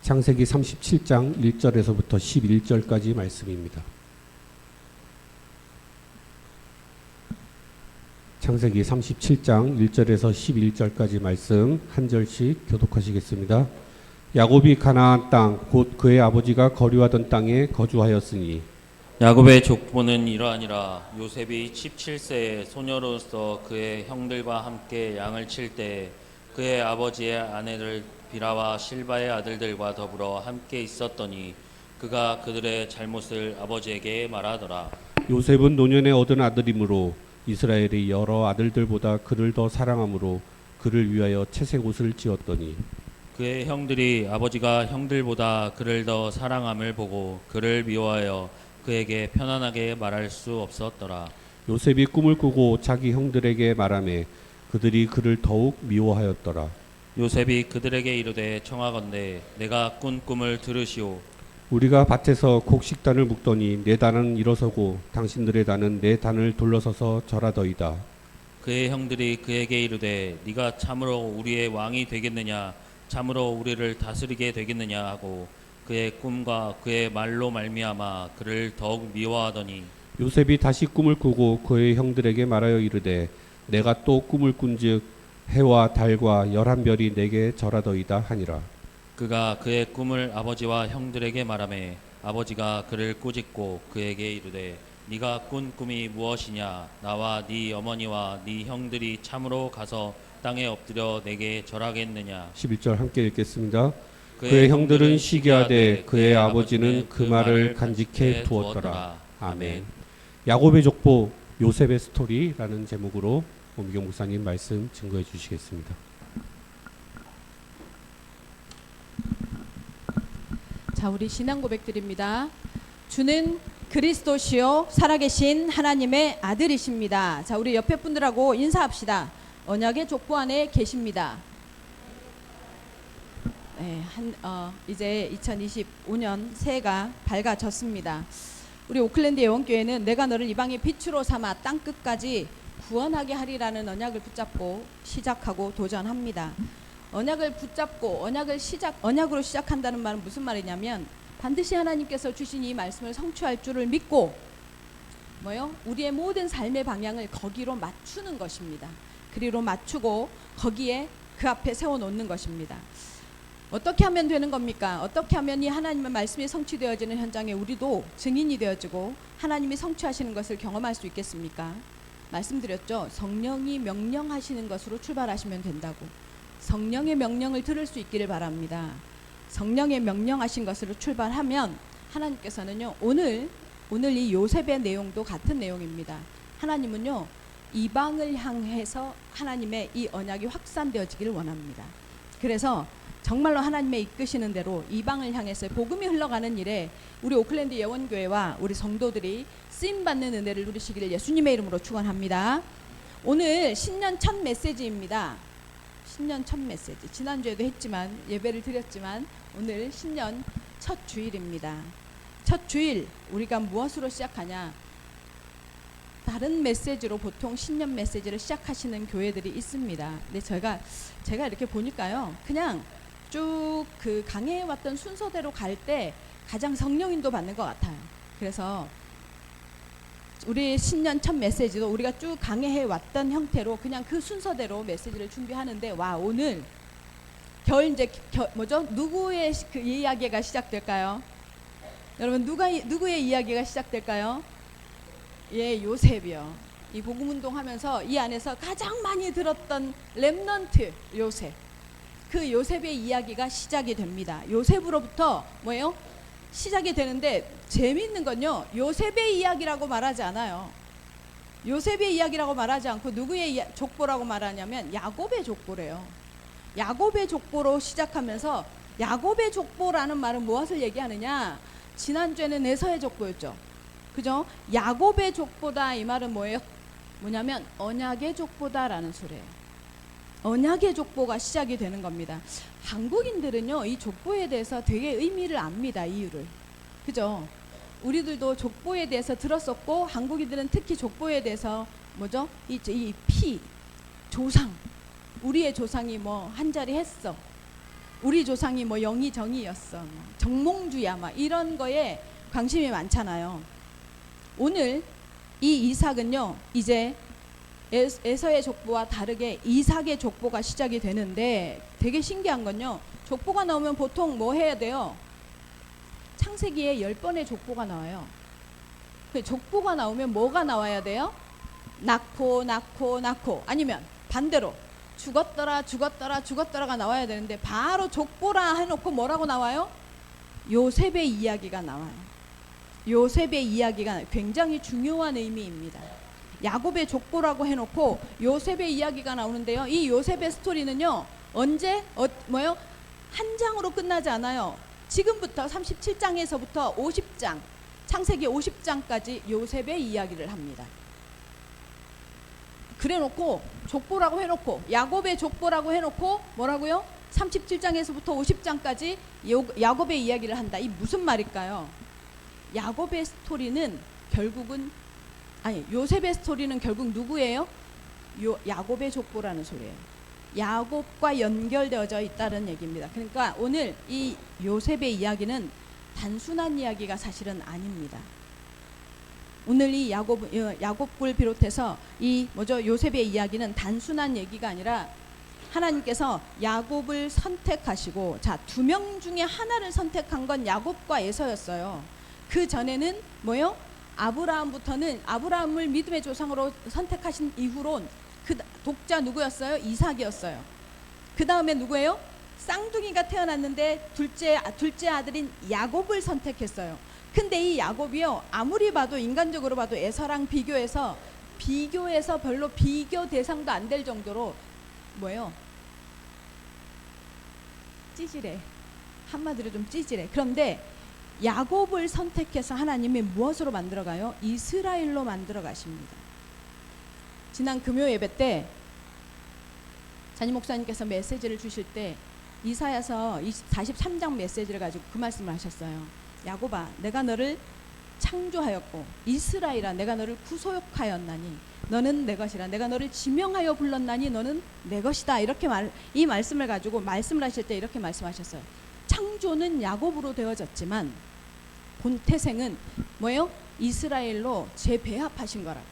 창세기 37장 1절에서부터 11절까지 말씀입니다. 창세기 37장 1절에서 11절까지 말씀 한 절씩 교독하시겠습니다. 야곱이 가나안 땅 곧 그의 아버지가 거류하던 땅에 거주하였으니 야곱의 족보는 이러하니라. 요셉이 17세에 소녀로서 그의 형들과 함께 양을 칠 때 그의 아버지의 아내들 비라와 실바의 아들들과 더불어 함께 있었더니 그가 그들의 잘못을 아버지에게 말하더라. 요셉은 노년에 얻은 아들이므로 이스라엘의 여러 아들들보다 그를 더 사랑하므로 그를 위하여 채색 옷을 지었더니 그의 형들이 아버지가 형들보다 그를 더 사랑함을 보고 그를 미워하여 그에게 편안하게 말할 수 없었더라. 요셉이 꿈을 꾸고 자기 형들에게 말하매 그들이 그를 더욱 미워하였더라. 요셉이 그들에게 이르되 청하건대 내가 꾼 꿈을 들으시오. 우리가 밭에서 곡식단을 묶더니 내 단은 일어서고 당신들의 단은 내 단을 둘러서서 절하더이다. 그의 형들이 그에게 이르되 네가 참으로 우리의 왕이 되겠느냐, 참으로 우리를 다스리게 되겠느냐 하고 그의 꿈과 그의 말로 말미암아 그를 더욱 미워하더니 요셉이 다시 꿈을 꾸고 그의 형들에게 말하여 이르되 내가 또 꿈을 꾼즉 해와 달과 11별이 내게 절하더이다 하니라. 그가 그의 꿈을 아버지와 형들에게 말하매 아버지가 그를 꾸짖고 그에게 이르되 네가 꾼 꿈이 무엇이냐, 나와 네 어머니와 네 형들이 참으로 가서 땅에 엎드려 내게 절하겠느냐. 11절 함께 읽겠습니다. 그의 형들은 시기하되 그의 아버지는 그 말을 간직해 두었더라. 아멘. 야곱의 족보 요셉의 스토리라는 제목으로 오미경 목사님 말씀 증거해 주시겠습니다. 자, 우리 신앙 고백드립니다. 주는 그리스도시요 살아계신 하나님의 아들이십니다. 자, 우리 옆에 분들하고 인사합시다. 언약의 족보 안에 계십니다. 네, 이제 2025년 새해가 밝아졌습니다. 우리 오클랜드 예원교회는 내가 너를 이방의 빛으로 삼아 땅 끝까지 구원하게 하리라는 언약을 붙잡고 시작하고 도전합니다. 언약을 붙잡고 언약으로 시작한다는 말은 무슨 말이냐면 반드시 하나님께서 주신 이 말씀을 성취할 줄을 믿고 우리의 모든 삶의 방향을 거기로 맞추는 것입니다. 그리로 맞추고 거기에 그 앞에 세워놓는 것입니다. 어떻게 하면 되는 겁니까? 어떻게 하면 이 하나님의 말씀이 성취되어지는 현장에 우리도 증인이 되어지고 하나님이 성취하시는 것을 경험할 수 있겠습니까? 말씀드렸죠. 성령이 명령하시는 것으로 출발하시면 된다고. 성령의 명령을 들을 수 있기를 바랍니다. 성령의 명령하신 것으로 출발하면 하나님께서는요, 오늘 이 요셉의 내용도 같은 내용입니다. 하나님은요, 이방을 향해서 하나님의 이 언약이 확산되어지기를 원합니다. 그래서 정말로 하나님의 이끄시는 대로 이방을 향해서 복음이 흘러가는 일에 우리 오클랜드 예원교회와 우리 성도들이 쓰임받는 은혜를 누리시기를 예수님의 이름으로 축원합니다. 오늘 신년 첫 메시지입니다. 신년 첫 메시지. 지난주에도 했지만 예배를 드렸지만 오늘 신년 첫 주일입니다. 첫 주일 우리가 무엇으로 시작하냐? 다른 메시지로 보통 신년 메시지를 시작하시는 교회들이 있습니다. 근데 제가 이렇게 보니까요, 그냥 쭉 그 강해왔던 순서대로 갈 때 가장 성령인도 받는 것 같아요. 그래서 우리 신년 첫 메시지도 우리가 쭉 강해왔던 형태로 그냥 그 순서대로 메시지를 준비하는데, 와, 오늘 누구의 그 이야기가 시작될까요? 여러분, 누구의 이야기가 시작될까요? 예, 요셉이요. 이 복음운동 하면서 이 안에서 가장 많이 들었던 렘넌트 요셉. 그 요셉의 이야기가 시작이 됩니다. 요셉으로부터 시작이 되는데 재미있는 건요, 요셉의 이야기라고 말하지 않아요. 요셉의 이야기라고 말하지 않고 누구의 족보라고 말하냐면 야곱의 족보래요. 야곱의 족보로 시작하면서, 야곱의 족보라는 말은 무엇을 얘기하느냐? 지난주에는 에서의 족보였죠. 그죠? 야곱의 족보다 이 말은 뭐냐면 언약의 족보다라는 소리예요. 언약의 족보가 시작이 되는 겁니다. 한국인들은요, 이 족보에 대해서 되게 의미를 압니다. 이유를. 그죠? 우리들도 족보에 대해서 들었었고, 한국인들은 특히 족보에 대해서 이 피, 조상, 우리의 조상이 한 자리 했어, 우리 조상이 뭐 영이 정이였어, 뭐 정몽주야, 막 이런 거에 관심이 많잖아요. 오늘 이 이삭은요, 이제 에서의 족보와 다르게 이삭의 족보가 시작이 되는데, 되게 신기한 건요, 족보가 나오면 보통 뭐 해야 돼요? 창세기에 10번의 족보가 나와요. 그 족보가 나오면 뭐가 나와야 돼요? 낳고 낳고 낳고, 아니면 반대로 죽었더라 죽었더라 죽었더라가 나와야 되는데, 바로 족보라 해놓고 뭐라고 나와요? 요셉의 이야기가 나와요. 요셉의 이야기가 굉장히 중요한 의미입니다. 야곱의 족보라고 해놓고 요셉의 이야기가 나오는데요, 이 요셉의 스토리는요, 언제 뭐요? 한 장으로 끝나지 않아요. 지금부터 37장에서부터 50장, 창세기 50장까지 요셉의 이야기를 합니다. 그래놓고 족보라고 해놓고, 야곱의 족보라고 해놓고 뭐라고요? 37장에서부터 50장까지 야곱의 이야기를 한다. 이 무슨 말일까요? 야곱의 스토리는 결국은, 아니, 요셉의 스토리는 결국 누구예요? 야곱의 족보라는 소리예요. 야곱과 연결되어져 있다는 얘기입니다. 그러니까 오늘 이 요셉의 이야기는 단순한 이야기가 사실은 아닙니다. 오늘 이 야곱을 비롯해서 이 요셉의 이야기는 단순한 얘기가 아니라, 하나님께서 야곱을 선택하시고, 자, 2명 중에 하나를 선택한 건 야곱과 에서였어요. 그 전에는 뭐요? 아브라함부터는, 아브라함을 믿음의 조상으로 선택하신 이후론 그 독자 누구였어요? 이삭이었어요. 그 다음에 누구예요? 쌍둥이가 태어났는데 둘째 아들인 야곱을 선택했어요. 근데 이 야곱이요, 아무리 봐도, 인간적으로 봐도 에서랑 비교해서 별로 비교 대상도 안 될 정도로 뭐예요? 찌질해. 한마디로 좀 찌질해. 그런데 야곱을 선택해서 하나님이 무엇으로 만들어가요? 이스라엘로 만들어 가십니다. 지난 금요 예배 때 잔임 목사님께서 메시지를 주실 때 이사야서 43장 메시지를 가지고 그 말씀을 하셨어요. 야곱아, 내가 너를 창조하였고, 이스라엘아, 내가 너를 구속하였나니 너는 내 것이라. 내가 너를 지명하여 불렀나니 너는 내 것이다. 이렇게 이 말씀을 가지고 말씀을 하실 때 이렇게 말씀하셨어요. 창조는 야곱으로 되어졌지만 본 태생은 뭐예요? 이스라엘로 재배합하신 거라고.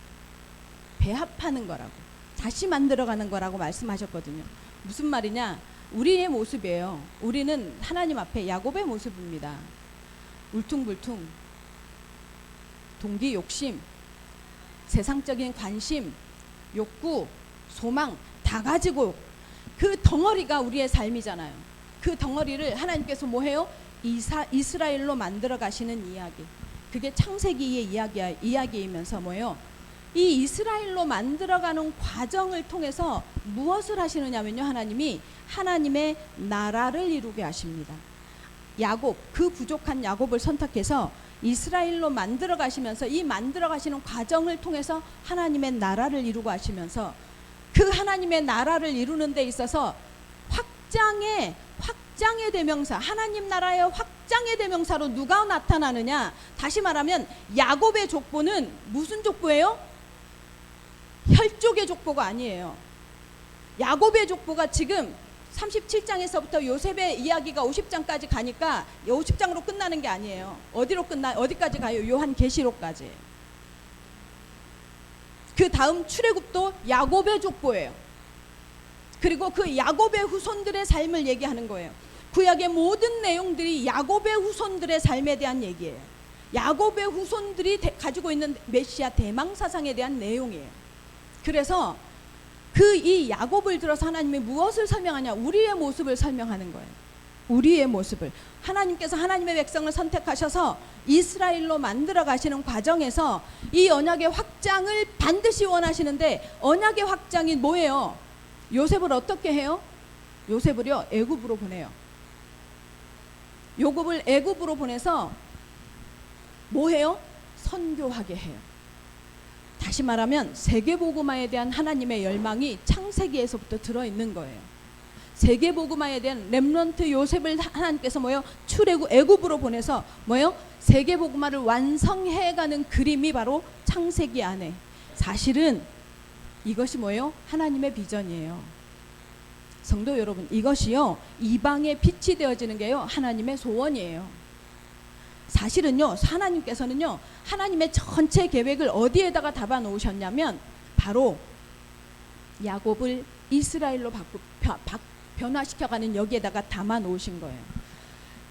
배합하는 거라고. 다시 만들어가는 거라고 말씀하셨거든요. 무슨 말이냐? 우리의 모습이에요. 우리는 하나님 앞에 야곱의 모습입니다. 울퉁불퉁, 동기, 욕심, 세상적인 관심, 욕구, 소망 다 가지고, 그 덩어리가 우리의 삶이잖아요. 그 덩어리를 하나님께서 뭐해요? 이스라엘로 만들어 가시는 이야기. 그게 창세기의 이야기이면서 뭐예요? 이 이스라엘로 만들어가는 과정을 통해서 무엇을 하시느냐면요, 하나님이 하나님의 나라를 이루게 하십니다. 야곱, 그 부족한 야곱을 선택해서 이스라엘로 만들어 가시면서, 이 만들어 가시는 과정을 통해서 하나님의 나라를 이루고 하시면서, 그 하나님의 나라를 이루는 데 있어서 확장의 대명사, 하나님 나라의 확장의 대명사로 누가 나타나느냐? 다시 말하면 야곱의 족보는 무슨 족보예요? 혈족의 족보가 아니에요. 야곱의 족보가 지금 37장에서부터 요셉의 이야기가 50장까지 가니까 50장으로 끝나는 게 아니에요. 어디까지 가요? 요한계시록까지. 그 다음 출애굽도 야곱의 족보예요. 그리고 그 야곱의 후손들의 삶을 얘기하는 거예요. 구약의 모든 내용들이 야곱의 후손들의 삶에 대한 얘기예요. 야곱의 후손들이 가지고 있는 메시아 대망 사상에 대한 내용이에요. 그래서 이 야곱을 들어서 하나님이 무엇을 설명하냐? 우리의 모습을 설명하는 거예요. 우리의 모습을. 하나님께서 하나님의 백성을 선택하셔서 이스라엘로 만들어 가시는 과정에서 이 언약의 확장을 반드시 원하시는데, 언약의 확장이 뭐예요? 요셉을 어떻게 해요? 요셉을요, 애굽으로 보내요. 요셉을 애굽으로 보내서 뭐 해요? 선교하게 해요. 다시 말하면 세계복음화에 대한 하나님의 열망이 창세기에서부터 들어있는 거예요. 세계복음화에 대한 렘넌트 요셉을 하나님께서 뭐요? 애굽으로 보내서 뭐요? 세계복음화를 완성해가는 그림이 바로 창세기 안에. 사실은 이것이 뭐예요? 하나님의 비전이에요. 성도 여러분, 이것이요 이방의 빛이 되어지는 게요 하나님의 소원이에요. 사실은요 하나님께서는요 하나님의 전체 계획을 어디에다가 담아 놓으셨냐면 바로 야곱을 이스라엘로 변화시켜가는 여기에다가 담아 놓으신 거예요.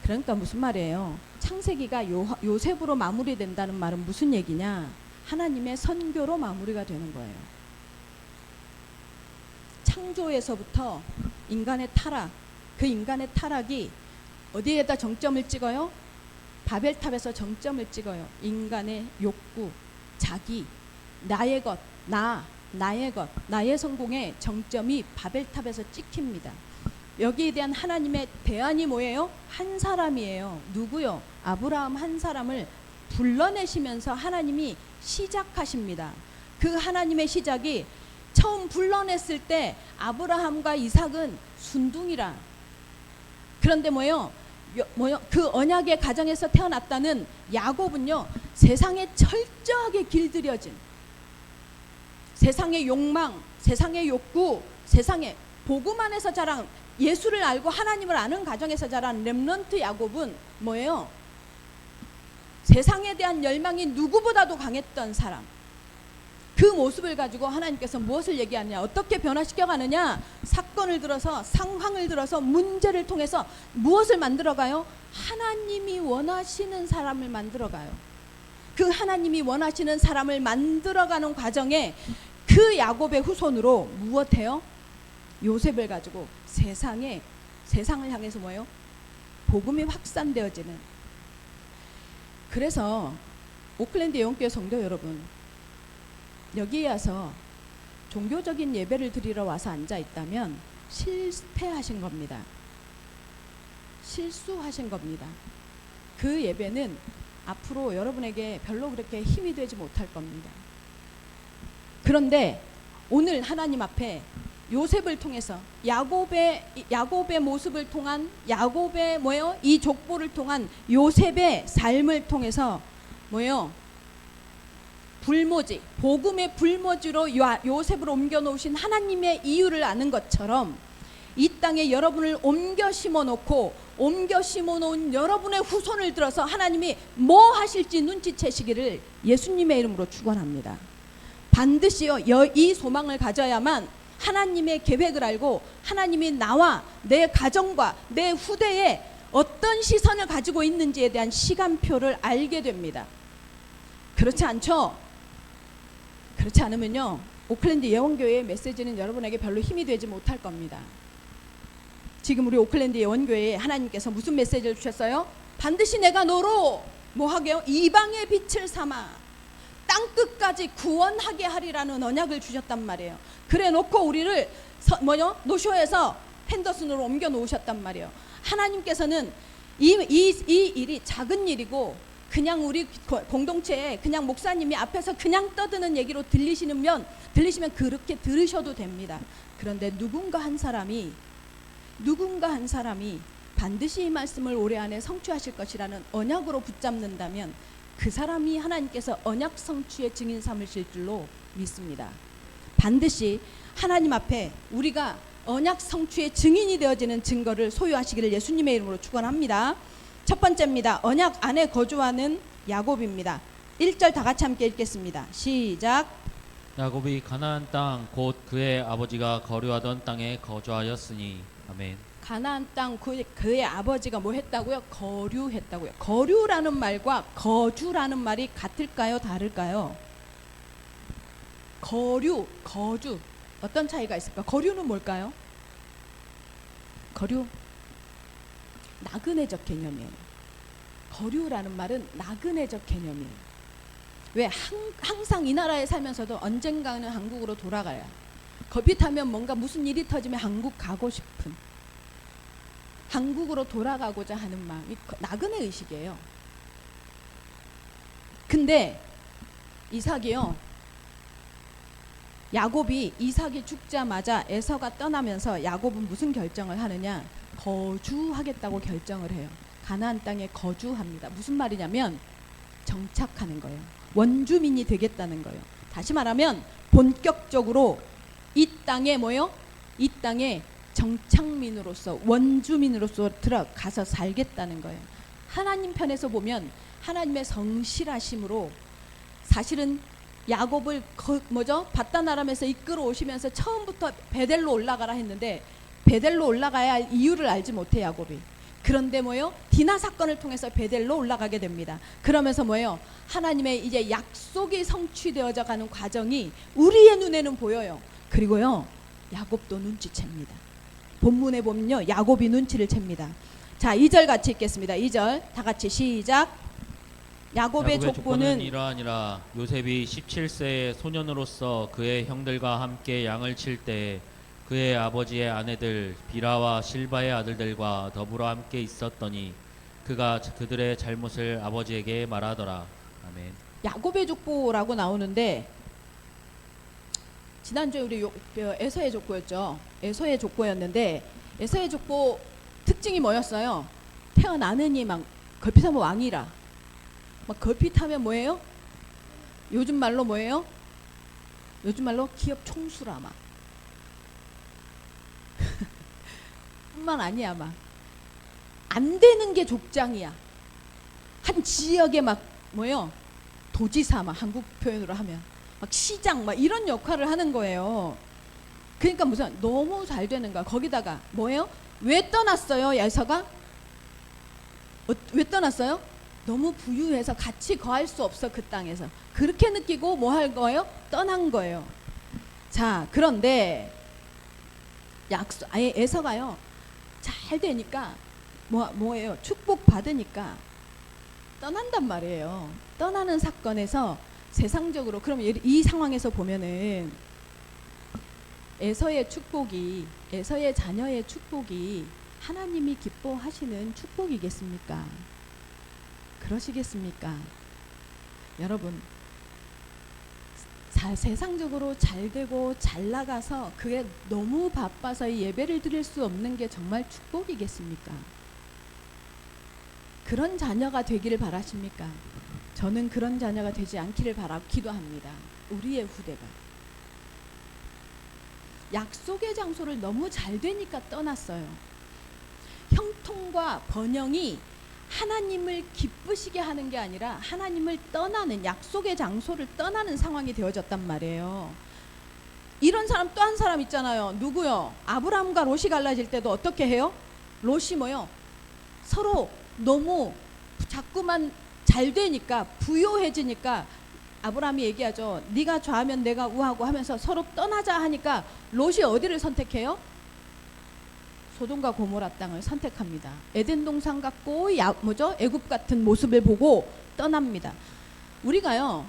그러니까 무슨 말이에요? 창세기가 요셉으로 마무리된다는 말은 무슨 얘기냐? 하나님의 선교로 마무리가 되는 거예요. 창조에서부터 인간의 타락, 그 인간의 타락이 어디에다 정점을 찍어요? 바벨탑에서 정점을 찍어요. 인간의 욕구, 자기, 나의 것, 나의 것, 나의 성공의 정점이 바벨탑에서 찍힙니다. 여기에 대한 하나님의 대안이 뭐예요? 한 사람이에요. 누구요? 아브라함 한 사람을 불러내시면서 하나님이 시작하십니다. 그 하나님의 시작이 처음 불러냈을 때 아브라함과 이삭은 순둥이라. 그런데 뭐예요? 그 언약의 가정에서 태어났다는 야곱은요 세상에 철저하게 길들여진 세상의 욕망, 세상의 욕구, 세상의 복음 안에서 자란 예수를 알고 하나님을 아는 가정에서 자란 렘넌트 야곱은 뭐예요? 세상에 대한 열망이 누구보다도 강했던 사람. 그 모습을 가지고 하나님께서 무엇을 얘기하느냐, 어떻게 변화시켜가느냐, 사건을 들어서 상황을 들어서 문제를 통해서 무엇을 만들어가요? 하나님이 원하시는 사람을 만들어가요. 그 하나님이 원하시는 사람을 만들어가는 과정에 그 야곱의 후손으로 무엇해요? 요셉을 가지고 세상을 향해서 뭐예요? 복음이 확산되어지는. 그래서 오클랜드 예원교회 성도 여러분, 여기에 와서 종교적인 예배를 드리러 와서 앉아 있다면 실패하신 겁니다. 실수하신 겁니다. 그 예배는 앞으로 여러분에게 별로 그렇게 힘이 되지 못할 겁니다. 그런데 오늘 하나님 앞에 요셉을 통해서 야곱의 모습을 통한 야곱의 뭐예요? 이 족보를 통한 요셉의 삶을 통해서 뭐예요? 불모지, 복음의 불모지로 요셉을 옮겨 놓으신 하나님의 이유를 아는 것처럼 이 땅에 여러분을 옮겨 심어 놓은 여러분의 후손을 들어서 하나님이 뭐 하실지 눈치채시기를 예수님의 이름으로 축원합니다. 반드시요 이 소망을 가져야만 하나님의 계획을 알고 하나님이 나와 내 가정과 내 후대에 어떤 시선을 가지고 있는지에 대한 시간표를 알게 됩니다. 그렇지 않죠? 그렇지 않으면요 오클랜드 예원교회의 메시지는 여러분에게 별로 힘이 되지 못할 겁니다. 지금 우리 오클랜드 예원교회에 하나님께서 무슨 메시지를 주셨어요? 반드시 내가 너로 뭐하게요? 이방의 빛을 삼아 땅끝까지 구원하게 하리라는 언약을 주셨단 말이에요. 그래 놓고 우리를 노쇼에서 핸더슨으로 옮겨 놓으셨단 말이에요. 하나님께서는 이 일이 작은 일이고 그냥 우리 공동체에 그냥 목사님이 앞에서 그냥 떠드는 얘기로 들리시면 그렇게 들으셔도 됩니다. 그런데 누군가 한 사람이 반드시 이 말씀을 올해 안에 성취하실 것이라는 언약으로 붙잡는다면 그 사람이 하나님께서 언약 성취의 증인 삼으실 줄로 믿습니다. 반드시 하나님 앞에 우리가 언약 성취의 증인이 되어지는 증거를 소유하시기를 예수님의 이름으로 축원합니다. 첫 번째입니다. 언약 안에 거주하는 야곱입니다. 1절 다 같이 함께 읽겠습니다. 시작. 야곱이 가나안 땅 곧 그의 아버지가 거류하던 땅에 거주하였으니. 아멘. 가나안 땅 그의 아버지가 뭐 했다고요? 거류했다고요. 거류라는 말과 거주라는 말이 같을까요? 다를까요? 거류, 거주 어떤 차이가 있을까? 거류는 뭘까요? 거류 나그네적 개념이에요. 거류라는 말은 나그네적 개념이에요. 왜 항상 이 나라에 살면서도 언젠가는 한국으로 돌아가야 겁이 타면 뭔가 무슨 일이 터지면 한국 가고 싶은 한국으로 돌아가고자 하는 마음이 나그네 의식이에요. 근데 이삭이 죽자마자 에서가 떠나면서 야곱은 무슨 결정을 하느냐? 거주하겠다고 결정을 해요. 가나안 땅에 거주합니다. 무슨 말이냐면 정착하는 거예요. 원주민이 되겠다는 거예요. 다시 말하면 본격적으로 이 땅에 뭐요? 이 땅에 정착민으로서 원주민으로서 들어가서 살겠다는 거예요. 하나님 편에서 보면 하나님의 성실하심으로 사실은 야곱을 바다나람에서 이끌어 오시면서 처음부터 베델로 올라가라 했는데 베델로 올라가야 할 이유를 알지 못해 야곱이. 그런데 뭐요? 디나 사건을 통해서 베델로 올라가게 됩니다. 그러면서 뭐요? 하나님의 이제 약속이 성취되어져 가는 과정이 우리의 눈에는 보여요. 그리고요, 야곱도 눈치챕니다. 본문에 보면요, 야곱이 눈치를 챕니다. 자, 2절 같이 읽겠습니다. 2절 다 같이 시작. 야곱의 족보는 이러하니라. 요셉이 17세의 소년으로서 그의 형들과 함께 양을 칠 때 그의 아버지의 아내들 비라와 실바의 아들들과 더불어 함께 있었더니 그가 그들의 잘못을 아버지에게 말하더라. 아멘. 야곱의 족보라고 나오는데 지난주에 우리 에서의 족보였죠. 에서의 족보였는데 에서의 족보 특징이 뭐였어요? 태어나느니 막 걸핏하면 왕이라. 막 걸핏하면 뭐예요? 요즘 말로 뭐예요? 요즘 말로 기업 총수라 막. 뿐만 아니야 막. 안 되는 게 족장이야. 한 지역에 막 뭐예요? 도지사 막 한국 표현으로 하면 막 시장 막 이런 역할을 하는 거예요. 그러니까 무슨 너무 잘 되는 거야. 거기다가 뭐예요? 왜 떠났어요, 에서가? 왜 떠났어요? 너무 부유해서 같이 거할 수 없어 그 땅에서. 그렇게 느끼고 뭐 할 거예요? 떠난 거예요. 자, 그런데 아예 에서가요 잘 되니까 뭐예요? 축복 받으니까 떠난단 말이에요. 떠나는 사건에서 세상적으로 그럼 이 상황에서 보면은 에서의 축복이 에서의 자녀의 축복이 하나님이 기뻐하시는 축복이겠습니까? 그러시겠습니까? 여러분, 세상적으로 잘 되고 잘 나가서 그게 너무 바빠서 이 예배를 드릴 수 없는 게 정말 축복이겠습니까? 그런 자녀가 되기를 바라십니까? 저는 그런 자녀가 되지 않기를 기도합니다. 우리의 후대가. 약속의 장소를 너무 잘 되니까 떠났어요. 형통과 번영이 하나님을 기쁘시게 하는 게 아니라 하나님을 떠나는, 약속의 장소를 떠나는 상황이 되어졌단 말이에요. 이런 사람 또 한 사람 있잖아요. 누구요? 아브라함과 롯이 갈라질 때도 어떻게 해요? 롯이 뭐요? 서로 너무 자꾸만 잘 되니까, 부요해지니까 아브라함이 얘기하죠. 네가 좌하면 내가 우하고 하면서 서로 떠나자 하니까 롯이 어디를 선택해요? 소돔과 고모라 땅을 선택합니다. 에덴 동산 같고 애굽 같은 모습을 보고 떠납니다. 우리가요,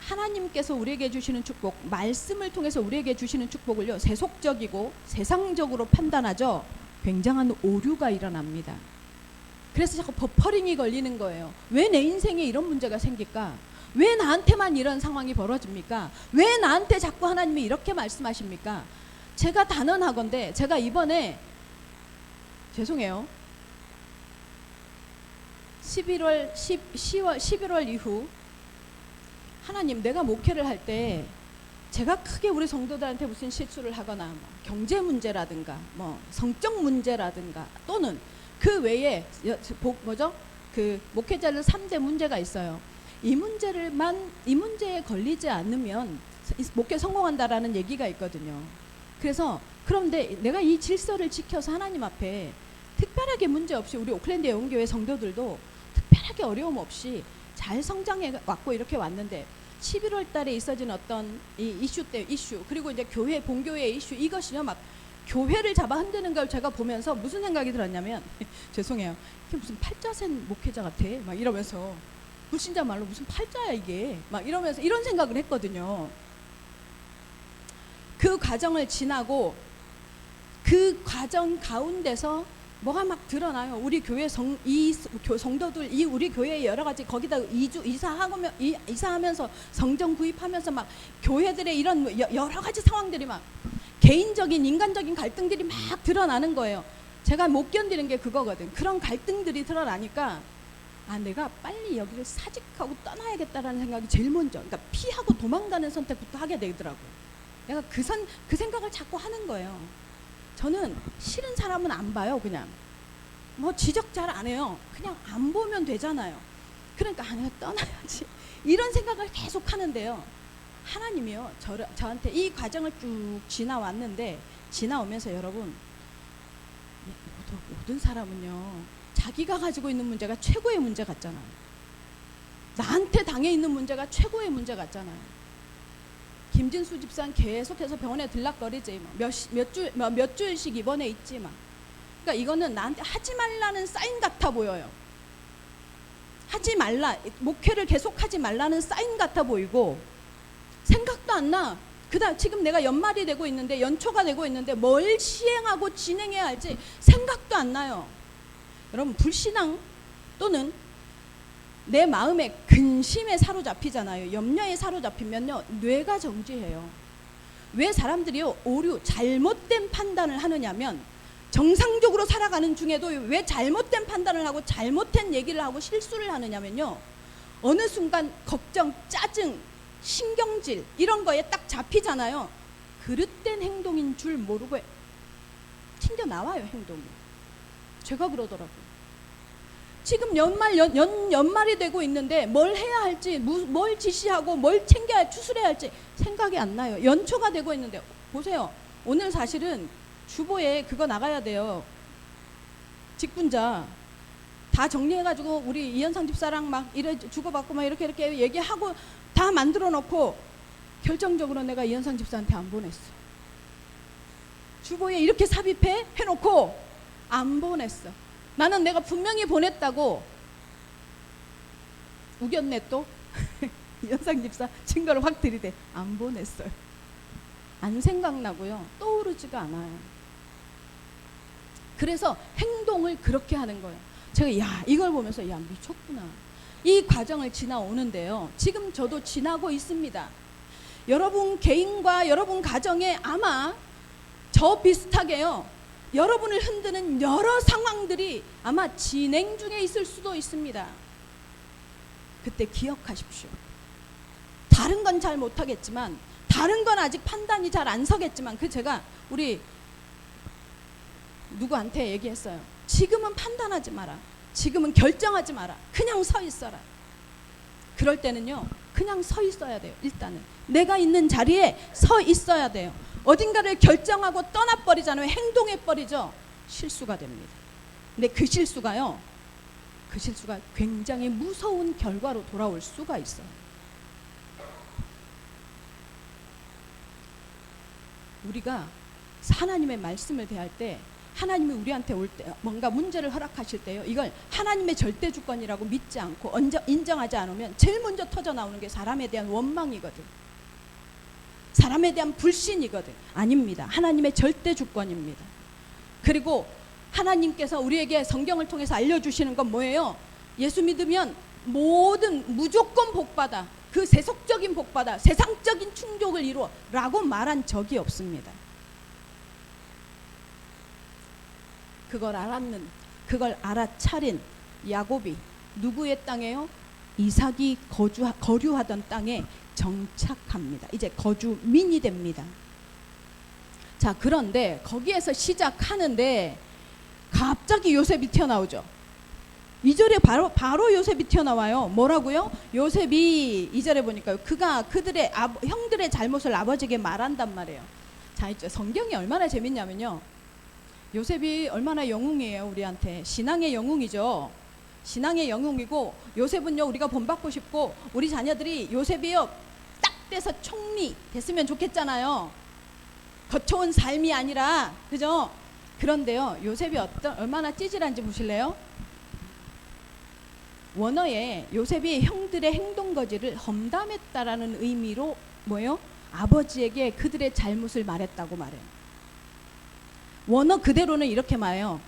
하나님께서 우리에게 주시는 축복, 말씀을 통해서 우리에게 주시는 축복을요, 세속적이고 세상적으로 판단하죠. 굉장한 오류가 일어납니다. 그래서 자꾸 버퍼링이 걸리는 거예요. 왜 내 인생에 이런 문제가 생길까? 왜 나한테만 이런 상황이 벌어집니까? 왜 나한테 자꾸 하나님이 이렇게 말씀하십니까? 제가 단언하건대 제가 이번에 죄송해요. 11월 이후 하나님, 내가 목회를 할 때 제가 크게 우리 성도들한테 무슨 실수를 하거나 경제 문제라든가 성적 문제라든가 또는 그 외에 그 목회자들 3대 문제가 있어요. 이 문제에 걸리지 않으면 목회 성공한다라는 얘기가 있거든요. 그래서 그런데 내가 이 질서를 지켜서 하나님 앞에 특별하게 문제 없이 우리 오클랜드 예원교회 성도들도 특별하게 어려움 없이 잘 성장해 왔고 이렇게 왔는데 11월 달에 있어진 어떤 이 이슈 그리고 이제 본교회의 이슈, 이것이요 막 교회를 잡아 흔드는 걸 제가 보면서 무슨 생각이 들었냐면 죄송해요. 이게 무슨 팔자센 목회자 같아 막 이러면서, 불신자 말로 무슨 팔자야 이게 막 이러면서 이런 생각을 했거든요. 그 과정을 지나고 그 과정 가운데서 뭐가 막 드러나요. 우리 교회 성도들, 우리 교회의 여러 가지, 거기다 이사하면서 성전 구입하면서 막 교회들의 이런 여러 가지 상황들이 막 개인적인 인간적인 갈등들이 막 드러나는 거예요. 제가 못 견디는 게 그거거든. 그런 갈등들이 드러나니까 내가 빨리 여기를 사직하고 떠나야겠다라는 생각이 제일 먼저, 그러니까 피하고 도망가는 선택부터 하게 되더라고요. 내가 그 생각을 자꾸 하는 거예요. 저는 싫은 사람은 안 봐요. 그냥 뭐 지적 잘 안 해요. 그냥 안 보면 되잖아요. 그러니까 아니요, 떠나야지 이런 생각을 계속 하는데요. 하나님이요 저한테 이 과정을 쭉 지나왔는데, 지나오면서 여러분, 모든 사람은요 자기가 가지고 있는 문제가 최고의 문제 같잖아요. 나한테 당해 있는 문제가 최고의 문제 같잖아요. 김진수 집사는 계속해서 병원에 들락거리지, 몇 주일씩 입원해 있지 막. 그러니까 이거는 나한테 하지 말라는 사인 같아 보여요. 하지 말라, 목회를 계속하지 말라는 사인 같아 보이고, 생각도 안 나. 그다음 지금 내가 연말이 되고 있는데, 연초가 되고 있는데 뭘 시행하고 진행해야 할지 생각도 안 나요. 여러분, 불신앙 또는 내 마음의 근심에 사로잡히잖아요. 염려에 사로잡히면요 뇌가 정지해요. 왜 사람들이요 오류, 잘못된 판단을 하느냐면, 정상적으로 살아가는 중에도 왜 잘못된 판단을 하고 잘못된 얘기를 하고 실수를 하느냐면요, 어느 순간 걱정, 짜증, 신경질 이런 거에 딱 잡히잖아요. 그릇된 행동인 줄 모르고 튕겨 나와요, 행동이. 제가 그러더라고요. 지금 연말이 되고 있는데 뭘 해야 할지, 뭘 지시하고 뭘 챙겨야, 추스려야 할지 생각이 안 나요. 연초가 되고 있는데, 보세요. 오늘 사실은 주보에 그거 나가야 돼요. 직분자 다 정리해가지고 우리 이현상 집사랑 막 이래 주고받고 막 이렇게 얘기하고 다 만들어 놓고, 결정적으로 내가 이현상 집사한테 안 보냈어. 주보에 이렇게 삽입해 해놓고 안 보냈어. 나는 내가 분명히 보냈다고 우겼네 또. 이현상 집사 증거를 확 들이대. 안 보냈어요. 안 생각나고요, 떠오르지가 않아요. 그래서 행동을 그렇게 하는 거예요. 제가 이걸 보면서 미쳤구나. 이 과정을 지나오는데요, 지금 저도 지나고 있습니다. 여러분 개인과 여러분 가정에 아마 저 비슷하게요, 여러분을 흔드는 여러 상황들이 아마 진행 중에 있을 수도 있습니다. 그때 기억하십시오. 다른 건 잘 못하겠지만, 다른 건 아직 판단이 잘 안 서겠지만, 제가 우리 누구한테 얘기했어요. 지금은 판단하지 마라. 지금은 결정하지 마라. 그냥 서 있어라. 그럴 때는요 그냥 서 있어야 돼요. 일단은 내가 있는 자리에 서 있어야 돼요. 어딘가를 결정하고 떠나버리잖아요. 행동해버리죠. 실수가 됩니다. 근데 그 실수가 굉장히 무서운 결과로 돌아올 수가 있어요. 우리가 하나님의 말씀을 대할 때, 하나님이 우리한테 올 때, 뭔가 문제를 허락하실 때요, 이걸 하나님의 절대 주권이라고 믿지 않고 인정하지 않으면 제일 먼저 터져 나오는 게 사람에 대한 원망이거든. 사람에 대한 불신이거든. 아닙니다. 하나님의 절대 주권입니다. 그리고 하나님께서 우리에게 성경을 통해서 알려주시는 건 뭐예요? 예수 믿으면 무조건 복받아, 그 세속적인 복받아, 세상적인 충족을 이루어 라고 말한 적이 없습니다. 그걸 알아차린 야곱이 누구의 땅에요? 이삭이 거류하던 땅에 정착합니다. 이제 거주민이 됩니다. 자, 그런데 거기에서 시작하는데 갑자기 요셉이 튀어나오죠. 2절에 바로 요셉이 튀어나와요. 뭐라고요? 요셉이 2절에 보니까요, 그가 그들의 형들의 잘못을 아버지에게 말한단 말이에요. 자, 있죠. 성경이 얼마나 재밌냐면요, 요셉이 얼마나 영웅이에요. 우리한테 신앙의 영웅이죠. 신앙의 영웅이고, 요셉은요 우리가 본받고 싶고, 우리 자녀들이 요셉이요 딱 돼서 총리 됐으면 좋겠잖아요. 거쳐온 삶이 아니라, 그죠? 그런데요 요셉이 얼마나 찌질한지 보실래요? 원어에 요셉이 형들의 행동거지를 험담했다라는 의미로 뭐예요? 아버지에게 그들의 잘못을 말했다고 말해요. 원어 그대로는 이렇게 말해요.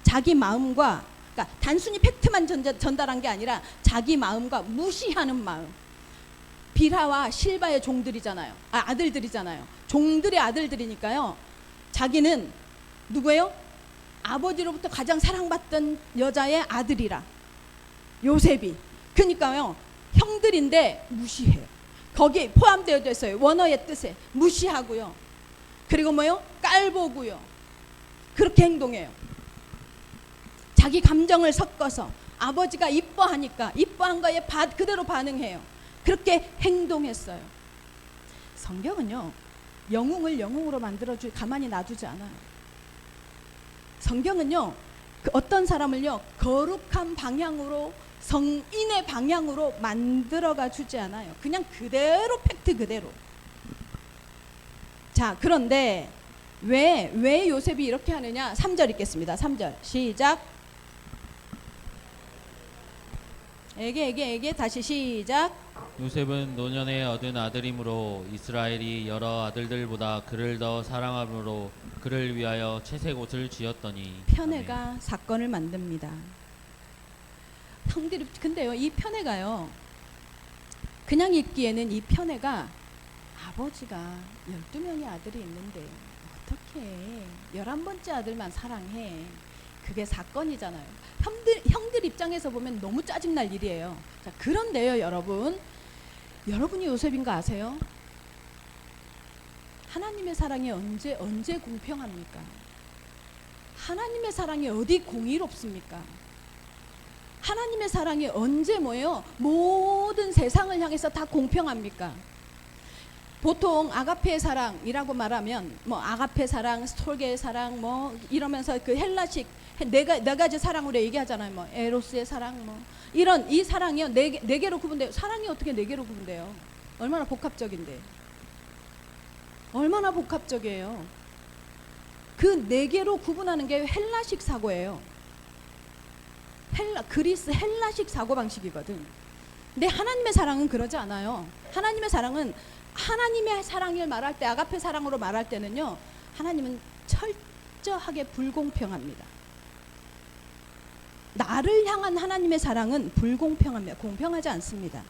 자기 마음과, 그러니까 단순히 팩트만 전달한 게 아니라 자기 마음과 무시하는 마음. 빌하와 실바의 종들이잖아요. 아들들이잖아요. 종들의 아들들이니까요. 자기는 누구예요? 아버지로부터 가장 사랑받던 여자의 아들이라, 요셉이. 그러니까요 형들인데 무시해요. 거기에 포함되어 있어요. 원어의 뜻에 무시하고요. 그리고 뭐요? 깔보고요. 그렇게 행동해요. 자기 감정을 섞어서 아버지가 이뻐하니까 이뻐한 거에 그대로 반응해요. 그렇게 행동했어요. 성경은요, 영웅을 영웅으로 만들어주 가만히 놔두지 않아요. 성경은요, 그 어떤 사람을요 거룩한 방향으로, 성인의 방향으로 만들어가 주지 않아요. 그냥 그대로, 팩트 그대로. 자, 그런데 왜 요셉이 이렇게 하느냐? 3절 읽겠습니다. 3절 시작. 에게 다시 시작. 요셉은 노년에 얻은 아들이므로 이스라엘이 여러 아들들보다 그를 더 사랑함으로 그를 위하여 채색 옷을 지었더니. 편애가 아멘. 사건을 만듭니다. 형들이 근데요, 이 편애가요, 그냥 읽기에는 이 편애가 아버지가 12명의 아들이 있는데 어떻게 11번째 아들만 사랑해? 그게 사건이잖아요. 형들 입장에서 보면 너무 짜증날 일이에요. 자, 그런데요, 여러분이 요셉인 거 아세요? 하나님의 사랑이 언제 공평합니까? 하나님의 사랑이 어디 공의롭습니까? 하나님의 사랑이 언제 모든 세상을 향해서 다 공평합니까? 보통 아가페의 사랑이라고 말하면 아가페 사랑, 스톨게의 사랑 이러면서 그 헬라식 네 가지 사랑으로 얘기하잖아요. 에로스의 사랑 이런 이 사랑이요 네 개로 구분돼요. 사랑이 어떻게 네 개로 구분돼요? 얼마나 복합적인데. 얼마나 복합적이에요. 그 네 개로 구분하는 게 헬라식 사고예요. 그리스 헬라식 사고 방식이거든. 근데 하나님의 사랑은 그러지 않아요. 하나님의 사랑은 하나님의 사랑을 말할 때, 아가페 사랑으로 말할 때는요, 하나님은 철저하게 불공평합니다. 나를 향한 하나님의 사랑은 불공평합니다. 공평하지 않습니다.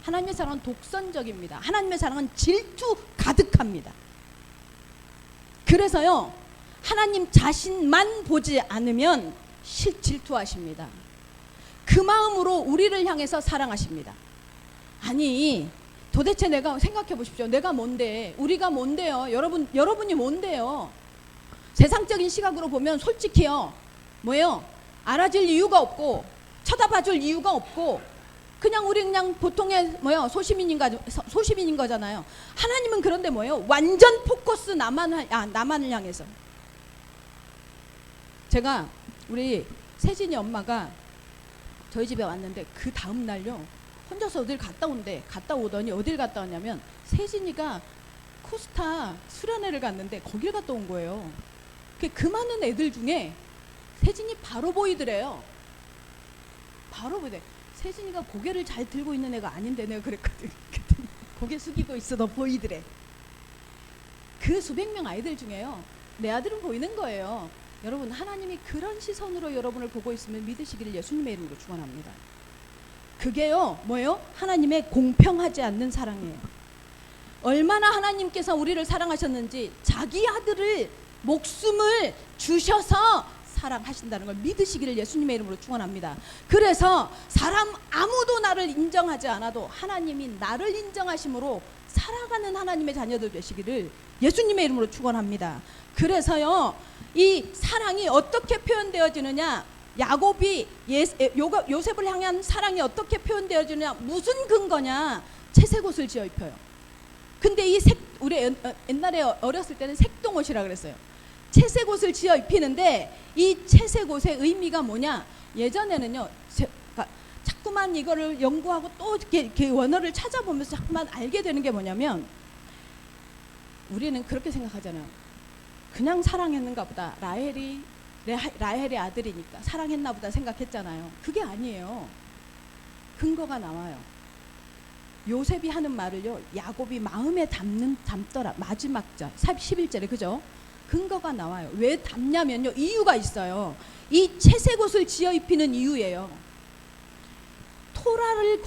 하나님의 사랑은 독선적입니다. 하나님의 사랑은 질투 가득합니다. 그래서요, 하나님 자신만 보지 않으면 질투하십니다. 그 마음으로 우리를 향해서 사랑하십니다. 아니, 도대체 내가 생각해 보십시오. 내가 뭔데? 우리가 뭔데요? 여러분이 뭔데요? 세상적인 시각으로 보면 솔직히요, 알아줄 이유가 없고 쳐다봐줄 이유가 없고 우리 그냥 보통의 소시민인 거잖아요. 하나님은 그런데 완전 포커스 나만을 향해서. 제가 우리 세진이 엄마가 저희 집에 왔는데 그 다음 날요, 혼자서 어딜 갔다 오더니 어딜 갔다 왔냐면 세진이가 코스타 수련회를 갔는데 거길 갔다 온 거예요. 그 많은 애들 중에 세진이 바로 보이더래요. 바로 보이더래. 세진이가 고개를 잘 들고 있는 애가 아닌데 내가 그랬거든. 고개 숙이고 있어. 너 보이더래. 그 수백 명 아이들 중에요, 내 아들은 보이는 거예요. 여러분, 하나님이 그런 시선으로 여러분을 보고 있으면 믿으시기를 예수님의 이름으로 축원합니다. 그게요, 하나님의 공평하지 않는 사랑이에요. 얼마나 하나님께서 우리를 사랑하셨는지 자기 아들을 목숨을 주셔서 사랑하신다는 걸 믿으시기를 예수님의 이름으로 축원합니다. 그래서 사람 아무도 나를 인정하지 않아도 하나님이 나를 인정하심으로 살아가는 하나님의 자녀들 되시기를 예수님의 이름으로 축원합니다. 그래서요, 이 사랑이 어떻게 표현되어지느냐, 야곱이 요셉을 향한 사랑이 어떻게 표현되어지느냐, 무슨 근거냐, 채색 옷을 지어 입혀요. 근데 우리 옛날에 어렸을 때는 색동옷이라 그랬어요. 채색 옷을 지어 입히는데 이 채색 옷의 의미가 뭐냐? 예전에는요, 자꾸만 이거를 연구하고 또 이렇게 원어를 찾아보면서 자꾸만 알게 되는 게 뭐냐면, 우리는 그렇게 생각하잖아요. 그냥 사랑했는가 보다. 라헬의 아들이니까 사랑했나 보다 생각했잖아요. 그게 아니에요. 근거가 나와요. 요셉이 하는 말을요, 야곱이 마음에 담더라. 마지막 절 11절에, 그죠? 근거가 나와요. 왜 담냐면요, 이유가 있어요. 이 채색 옷을 지어 입히는 이유예요. 토라를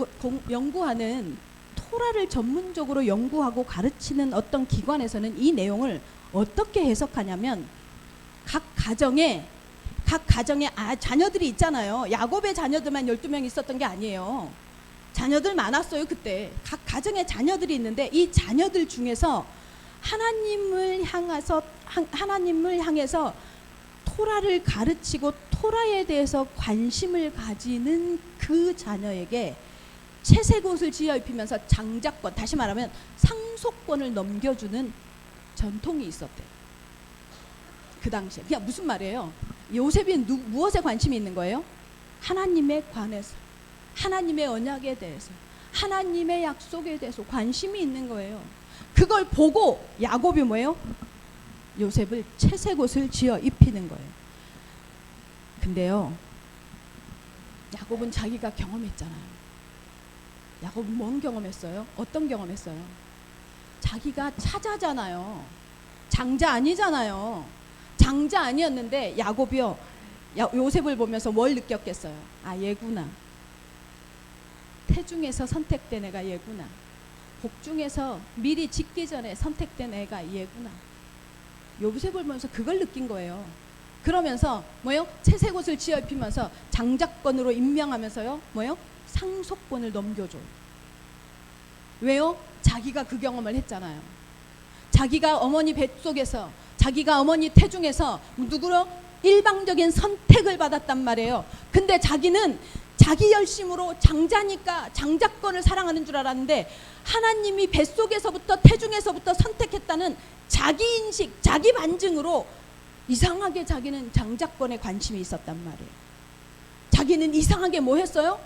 연구하는, 토라를 전문적으로 연구하고 가르치는 어떤 기관에서는 이 내용을 어떻게 해석하냐면, 각 가정에 자녀들이 있잖아요. 야곱의 자녀들만 12명 있었던 게 아니에요. 자녀들 많았어요. 그때 각 가정에 자녀들이 있는데 이 자녀들 중에서 하나님을 향해서 토라를 가르치고 토라에 대해서 관심을 가지는 그 자녀에게 채색 옷을 지어 입히면서 장자권, 다시 말하면 상속권을 넘겨주는 전통이 있었대요. 그 당시에. 그냥 무슨 말이에요? 요셉이 무엇에 관심이 있는 거예요? 하나님에 관해서, 하나님의 언약에 대해서, 하나님의 약속에 대해서 관심이 있는 거예요. 그걸 보고 야곱이 뭐예요? 요셉을 채색 옷을 지어 입히는 거예요. 근데요, 야곱은 자기가 경험했잖아요. 야곱은 뭔 경험했어요? 어떤 경험했어요? 자기가 차자잖아요. 장자 아니잖아요. 장자 아니었는데 야곱이요, 요셉을 보면서 뭘 느꼈겠어요? 아, 얘구나. 태중에서 선택된 애가 얘구나. 복중에서 미리 짓기 전에 선택된 애가 얘구나. 요셉을 보면서 그걸 느낀 거예요. 그러면서 뭐요? 채색 옷을 지어 입히면서 장자권으로 임명하면서요, 뭐요? 상속권을 넘겨줘요. 왜요? 자기가 그 경험을 했잖아요. 자기가 어머니 뱃속에서, 자기가 어머니 태중에서 누구로? 일방적인 선택을 받았단 말이에요. 근데 자기는 자기 열심으로 장자니까 장자권을 사랑하는 줄 알았는데 하나님이 뱃속에서부터 태중에서부터 선택했다는 자기 인식, 자기 반증으로 이상하게 자기는 장자권에 관심이 있었단 말이에요. 자기는 이상하게 뭐 했어요?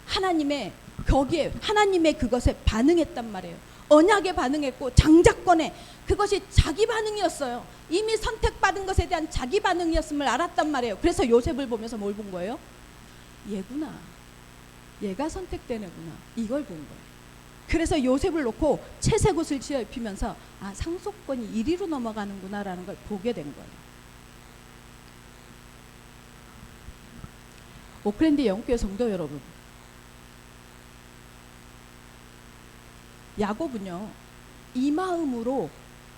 하나님의 거기에, 하나님의 그것에 반응했단 말이에요. 언약에 반응했고 장자권에, 그것이 자기 반응이었어요. 이미 선택받은 것에 대한 자기 반응이었음을 알았단 말이에요. 그래서 요셉을 보면서 뭘 본 거예요? 얘구나. 얘가 선택된 애구나. 이걸 본 거예요. 그래서 요셉을 놓고 채색 옷을 지어 입히면서 아, 상속권이 이리로 넘어가는구나 라는 걸 보게 된 거예요. 오클랜드 영교회 성도 여러분, 야곱은요, 이 마음으로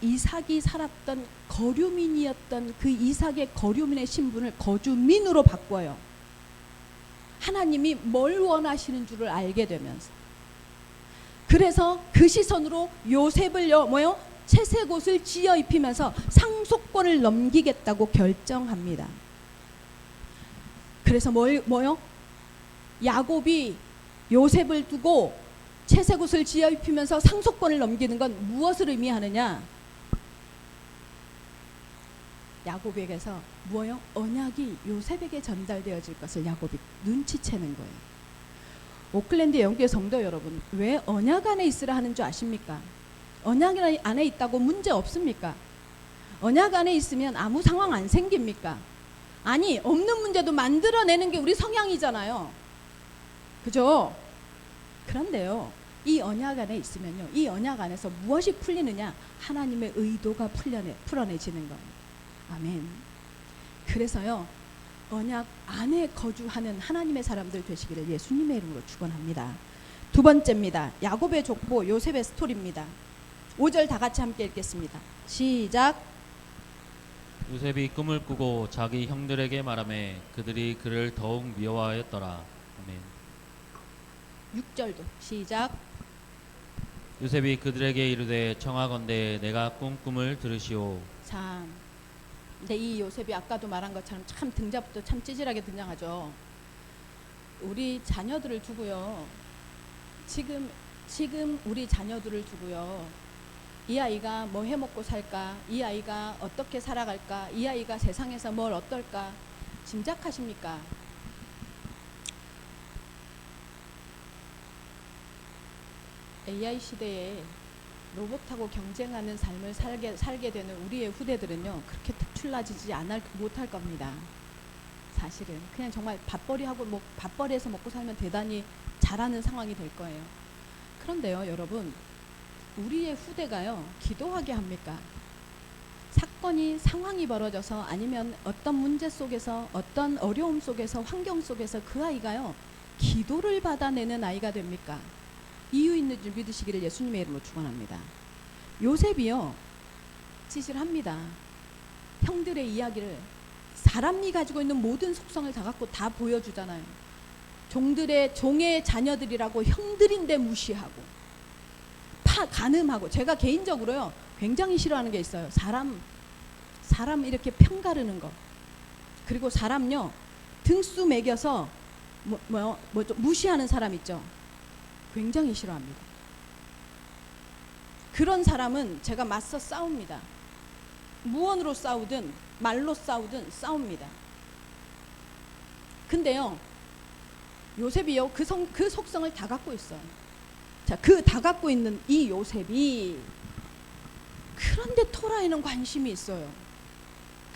이삭이 살았던 거류민이었던 그 이삭의 거류민의 신분을 거주민으로 바꿔요. 하나님이 뭘 원하시는 줄을 알게 되면서. 그래서 그 시선으로 요셉을요, 뭐요? 채색 옷을 지어 입히면서 상속권을 넘기겠다고 결정합니다. 그래서 뭐요? 야곱이 요셉을 두고 채색 옷을 지어 입히면서 상속권을 넘기는 건 무엇을 의미하느냐? 야곱에게서 뭐요? 언약이 요셉에게 전달되어질 것을 야곱이 눈치채는 거예요. 오클랜드 영교회 성도 여러분, 왜 언약 안에 있으라 하는 줄 아십니까? 언약 안에 있다고 문제 없습니까? 언약 안에 있으면 아무 상황 안 생깁니까? 아니, 없는 문제도 만들어내는 게 우리 성향이잖아요. 그죠? 그런데요, 이 언약 안에 있으면요, 이 언약 안에서 무엇이 풀리느냐? 하나님의 의도가 풀어내지는 거예요. 아멘. 그래서요, 언약 안에 거주하는 하나님의 사람들 되시기를 예수님의 이름으로 축원합니다. 두 번째입니다. 야곱의 족보 요셉의 스토리입니다. 5절 다 같이 함께 읽겠습니다. 시작. 요셉이 꿈을 꾸고 자기 형들에게 말하매 그들이 그를 더욱 미워하였더라. 아멘. 6절도 시작. 요셉이 그들에게 이르되 청하건대 내가 꾼 꿈을 들으시오. 참, 근데 이 요셉이 아까도 말한 것처럼 참 등장부터 참 찌질하게 등장하죠. 우리 자녀들을 두고요, 지금 우리 자녀들을 두고요, 이 아이가 뭐 해먹고 살까, 이 아이가 어떻게 살아갈까, 이 아이가 세상에서 뭘 어떨까 짐작하십니까? AI 시대에 로봇하고 경쟁하는 삶을 살게 되는 우리의 후대들은요, 그렇게 특출나지지 못할 겁니다. 사실은 그냥 정말 밥벌이하고 밥벌이해서 먹고 살면 대단히 잘하는 상황이 될 거예요. 그런데요, 여러분, 우리의 후대가요, 기도하게 합니까? 사건이, 상황이 벌어져서 아니면 어떤 문제 속에서, 어떤 어려움 속에서, 환경 속에서 그 아이가요, 기도를 받아내는 아이가 됩니까? 이유 있는 줄 믿으시기를 예수님의 이름으로 축원합니다. 요셉이요, 찌질합니다. 형들의 이야기를, 사람이 가지고 있는 모든 속성을 다 갖고 다 보여주잖아요. 종의 자녀들이라고 형들인데 무시하고 간음하고. 제가 개인적으로요, 굉장히 싫어하는 게 있어요. 사람 이렇게 편가르는 거, 그리고 사람요 등수 매겨서 좀 무시하는 사람 있죠. 굉장히 싫어합니다. 그런 사람은 제가 맞서 싸웁니다. 무언으로 싸우든 말로 싸우든 싸웁니다. 근데요, 요셉이요 그 속성을 다 갖고 있어요. 자, 그 다 갖고 있는 이 요셉이 그런데 토라에는 관심이 있어요.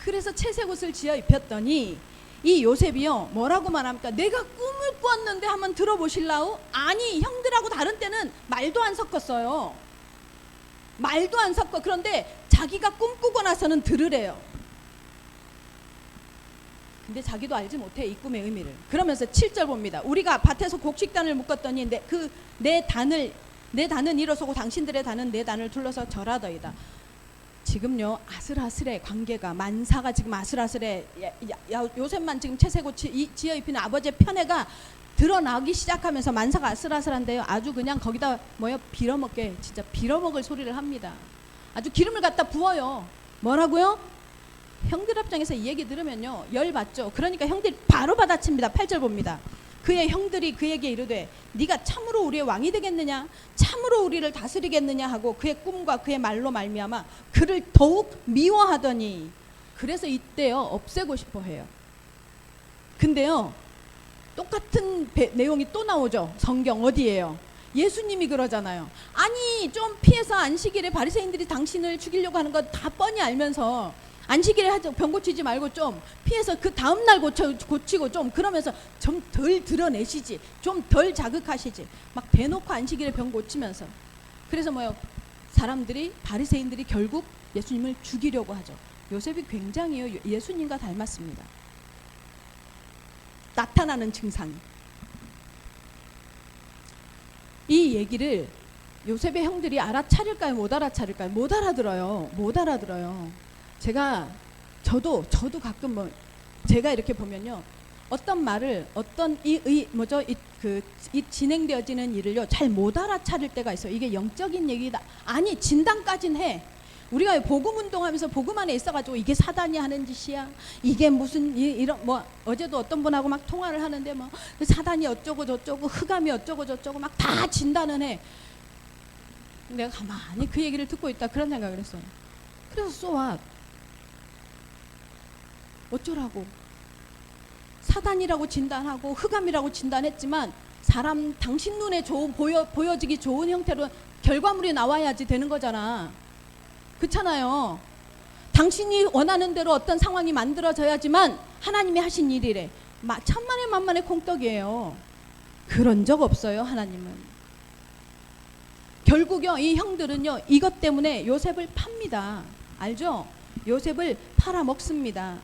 그래서 채색 옷을 지어 입혔더니 이 요셉이요 뭐라고 말합니까? 내가 꿈을 꾸었는데 한번 들어보실라우? 아니, 형들하고 다른 때는 말도 안 섞었어요. 말도 안 섞어. 그런데 자기가 꿈꾸고 나서는 들으래요. 근데 자기도 알지 못해 이 꿈의 의미를. 그러면서 7절 봅니다. 우리가 밭에서 곡식단을 묶었더니 내 단은 일어서고 당신들의 단은 내 단을 둘러서 절하더이다. 지금요 아슬아슬해. 관계가 만사가 지금 아슬아슬해. 요셉만 지금 채색옷 지어 입히는 아버지의 편애가 드러나기 시작하면서 만사가 아슬아슬한데요, 아주 그냥 거기다 빌어먹게, 진짜 빌어먹을 소리를 합니다. 아주 기름을 갖다 부어요. 뭐라고요? 형들 입장에서 이 얘기 들으면요 열받죠. 그러니까 형들이 바로 받아칩니다. 8절 봅니다. 그의 형들이 그에게 이르되 네가 참으로 우리의 왕이 되겠느냐, 참으로 우리를 다스리겠느냐 하고 그의 꿈과 그의 말로 말미암아 그를 더욱 미워하더니, 그래서 이때요 없애고 싶어 해요. 근데요 똑같은 내용이 또 나오죠. 성경 어디예요? 예수님이 그러잖아요. 아니, 좀 피해서 안식일에 바리새인들이 당신을 죽이려고 하는 거 다 뻔히 알면서 안식일에 병 고치지 말고 좀 피해서 그 다음날 고치고 좀 그러면서 좀 덜 드러내시지, 좀 덜 자극하시지, 막 대놓고 안식일에 병 고치면서. 그래서 사람들이, 바리새인들이 결국 예수님을 죽이려고 하죠. 요셉이 굉장히 예수님과 닮았습니다. 나타나는 증상이. 이 얘기를 요셉의 형들이 알아차릴까요? 못 알아차릴까요? 못 알아들어요. 못 알아들어요. 저도 가끔 제가 이렇게 보면요, 어떤 말을, 어떤 이 진행되어지는 일을요 잘 못 알아차릴 때가 있어요. 이게 영적인 얘기다, 아니 진단까진 해. 우리가 복음 운동하면서 복음 안에 있어가지고 이게 사단이 하는 짓이야, 이게 무슨 이런 어제도 어떤 분하고 막 통화를 하는데 사단이 어쩌고 저쩌고 흑암이 어쩌고 저쩌고 막 다 진단은 해. 내가 가만히 그 얘기를 듣고 있다 그런 생각을 했어요. 그래서 so what? 어쩌라고? 사단이라고 진단하고 흑암이라고 진단했지만 사람 당신 눈에 보여지기 좋은 형태로 결과물이 나와야지 되는 거잖아. 그렇잖아요. 당신이 원하는 대로 어떤 상황이 만들어져야지만 하나님이 하신 일이래. 천만에 만만의 콩떡이에요. 그런 적 없어요, 하나님은. 결국요 이 형들은요 이것 때문에 요셉을 팝니다. 알죠? 요셉을 팔아먹습니다.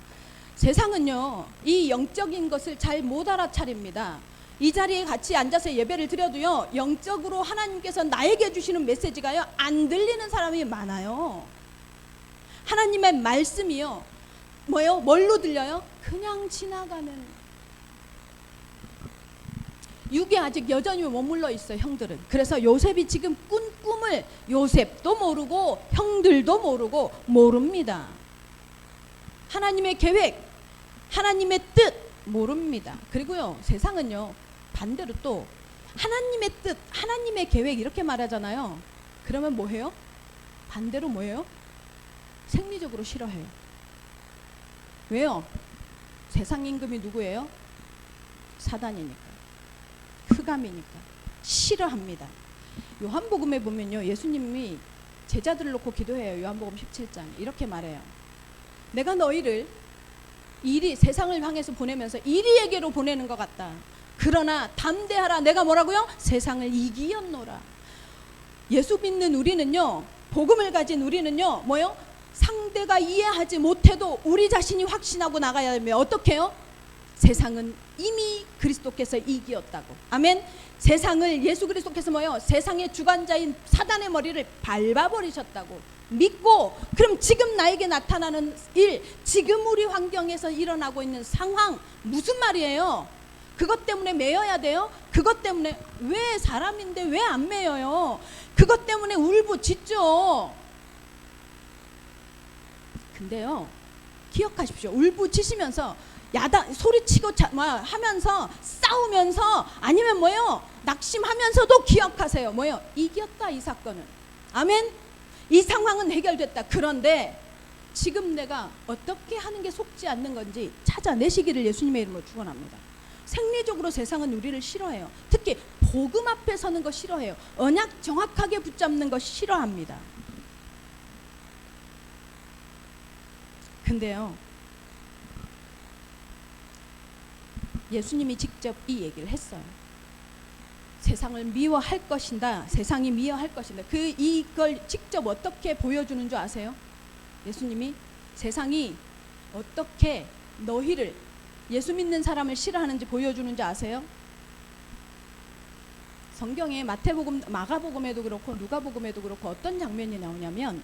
세상은요 이 영적인 것을 잘 못 알아차립니다. 이 자리에 같이 앉아서 예배를 드려도요 영적으로 하나님께서 나에게 주시는 메시지가요 안 들리는 사람이 많아요. 하나님의 말씀이요 뭘로 들려요? 그냥 지나가는, 육에 아직 여전히 머물러 있어요, 형들은. 그래서 요셉이 지금 꾼 꿈을 요셉도 모르고 형들도 모르고 모릅니다. 하나님의 계획, 하나님의 뜻 모릅니다. 그리고요 세상은요 반대로 또 하나님의 뜻, 하나님의 계획 이렇게 말하잖아요. 그러면 뭐해요? 반대로 뭐해요? 생리적으로 싫어해요. 왜요? 세상 임금이 누구예요? 사단이니까, 흑암이니까 싫어합니다. 요한복음에 보면요 예수님이 제자들을 놓고 기도해요. 요한복음 17장 이렇게 말해요. 내가 너희를 세상을 향해서 보내면서 이리에게로 보내는 것 같다. 그러나 담대하라. 내가 뭐라고요? 세상을 이기었노라. 예수 믿는 우리는요, 복음을 가진 우리는요 상대가 이해하지 못해도 우리 자신이 확신하고 나가야 되면 어떻게 해요? 세상은 이미 그리스도께서 이기었다고. 아멘. 세상을 예수 그리스도께서 세상의 주관자인 사단의 머리를 밟아버리셨다고 믿고, 그럼 지금 나에게 나타나는 일, 지금 우리 환경에서 일어나고 있는 상황 무슨 말이에요? 그것 때문에 매여야 돼요? 그것 때문에 왜 사람인데 왜 안 매여요? 그것 때문에 울부짖죠. 근데요 기억하십시오. 울부짖으면서 야단 소리치고 하면서 싸우면서 아니면 뭐예요? 낙심하면서도 기억하세요. 뭐예요? 이겼다 이 사건을. 아멘. 이 상황은 해결됐다. 그런데 지금 내가 어떻게 하는 게 속지 않는 건지 찾아내시기를 예수님의 이름으로 축원합니다. 생리적으로 세상은 우리를 싫어해요. 특히 복음 앞에 서는 거 싫어해요. 언약 정확하게 붙잡는 거 싫어합니다. 근데요, 예수님이 직접 이 얘기를 했어요. 세상을 미워할 것인다. 세상이 미워할 것인다. 이걸 직접 어떻게 보여주는 줄 아세요? 예수님이 세상이 어떻게 너희를 예수 믿는 사람을 싫어하는지 보여주는 줄 아세요? 성경에 마태복음, 마가복음에도 그렇고 누가복음에도 그렇고 어떤 장면이 나오냐면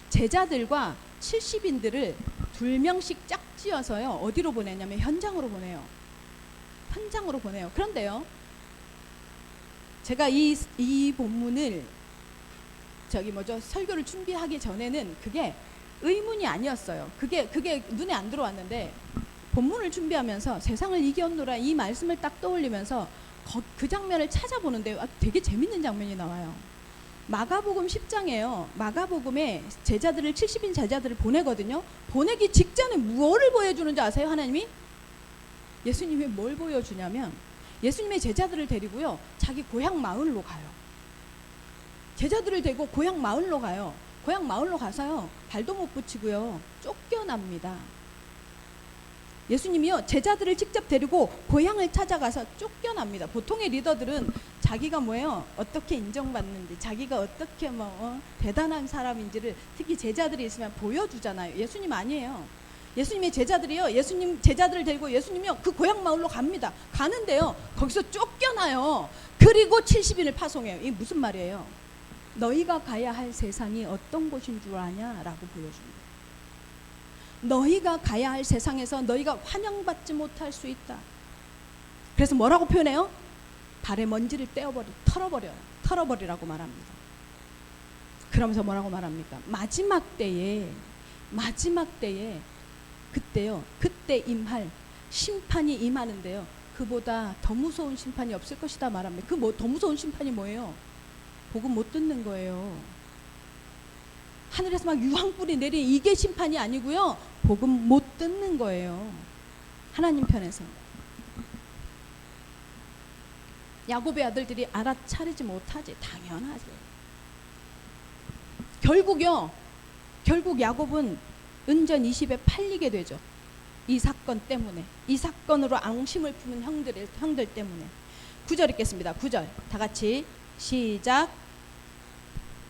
제자들과 70인들을 2명씩 짝지어서요. 어디로 보내냐면 현장으로 보내요. 현장으로 보내요. 그런데요, 제가 이 본문을 설교를 준비하기 전에는 그게 의문이 아니었어요. 그게 눈에 안 들어왔는데 본문을 준비하면서 세상을 이겼노라 이 말씀을 딱 떠올리면서 그 장면을 찾아보는데 되게 재밌는 장면이 나와요. 마가복음 10장에요. 마가복음에 70인 제자들을 보내거든요. 보내기 직전에 무엇을 보여주는지 아세요? 하나님이? 예수님이 뭘 보여주냐면 예수님의 제자들을 데리고요, 자기 고향 마을로 가요. 제자들을 데리고 고향 마을로 가요. 고향 마을로 가서요, 발도 못 붙이고요, 쫓겨납니다. 예수님이요, 제자들을 직접 데리고 고향을 찾아가서 쫓겨납니다. 보통의 리더들은 자기가 뭐예요, 어떻게 인정받는지, 자기가 어떻게 대단한 사람인지를 특히 제자들이 있으면 보여주잖아요. 예수님 아니에요. 예수님의 제자들이요, 예수님 제자들을 데리고 예수님이요 그 고향 마을로 갑니다. 가는데요, 거기서 쫓겨나요. 그리고 70인을 파송해요. 이게 무슨 말이에요? 너희가 가야 할 세상이 어떤 곳인 줄 아냐라고 보여줍니다. 너희가 가야 할 세상에서 너희가 환영받지 못할 수 있다. 그래서 뭐라고 표현해요? 발에 먼지를 털어버리라고 말합니다. 그러면서 뭐라고 말합니까? 마지막 때에 그때 임할 심판이 임하는데요, 그보다 더 무서운 심판이 없을 것이다 말합니다. 더 무서운 심판이 뭐예요? 복음 못 듣는 거예요. 하늘에서 막 유황불이 내리 이게 심판이 아니고요, 복음 못 듣는 거예요. 하나님 편에서. 야곱의 아들들이 알아차리지 못하지. 당연하지. 결국 야곱은 은전 20에 팔리게 되죠. 이 사건 때문에. 이 사건으로 앙심을 품은 형들 때문에. 9절 읽겠습니다. 9절 다 같이 시작.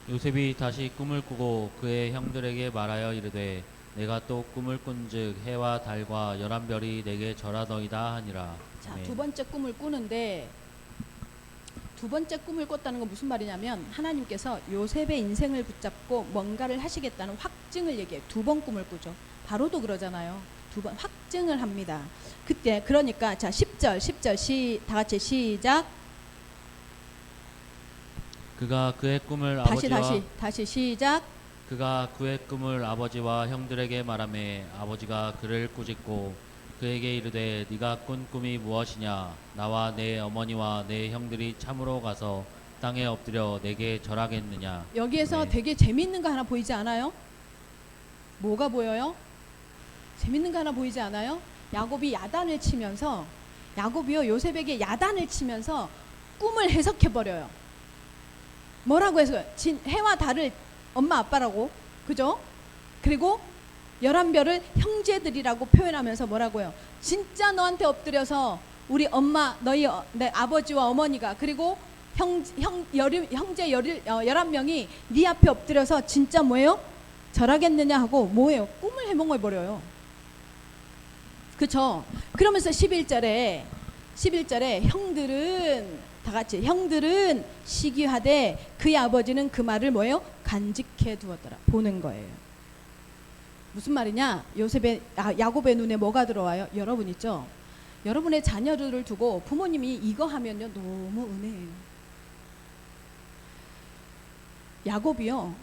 요셉이 다시 꿈을 꾸고 그의 형들에게 말하여 이르되 내가 또 꿈을 꾼즉 해와 달과 11별이 내게 절하더이다 하니라. 자, 아멘. 두 번째 꿈을 꾸는데, 두 번째 꿈을 꿨다는 건 무슨 말이냐면 하나님께서 요셉의 인생을 붙잡고 뭔가를 하시겠다는 확증을 얘기해요. 2번 꿈을 꾸죠. 바로도 그러잖아요. 2번 확증을 합니다. 그때 그러니까 자 10절 다 같이 시작. 그가 그의 꿈을 다시 시작. 그가 그의 꿈을 아버지와 형들에게 말하매 아버지가 그를 꾸짖고 그에게 이르되 네가 꾼 꿈이 무엇이냐? 나와 내 어머니와 내 형들이 참으로 가서 땅에 엎드려 내게 절하겠느냐? 여기에서 네. 되게 재밌는 거 하나 보이지 않아요? 뭐가 보여요? 재밌는 거 하나 보이지 않아요? 야곱이 야단을 치면서, 야곱이요 요셉에게 야단을 치면서 꿈을 해석해 버려요. 뭐라고 해서? 해와 달을 엄마 아빠라고, 그죠? 그리고 11별을 형제들이라고 표현하면서 뭐라고요? 진짜 너한테 엎드려서 우리 엄마, 내 아버지와 어머니가, 그리고 형제 11명이 네 앞에 엎드려서 진짜 뭐예요? 절하겠느냐 하고 뭐예요? 꿈을 해몽해버려요. 그쵸? 그러면서 11절에 형들은 시기하되 그의 아버지는 그 말을 뭐예요? 간직해 두었더라. 보는 거예요. 무슨 말이냐? 야곱의 눈에 뭐가 들어와요? 여러분 있죠? 여러분의 자녀들을 두고 부모님이 이거 하면요 너무 은혜예요. 야곱이요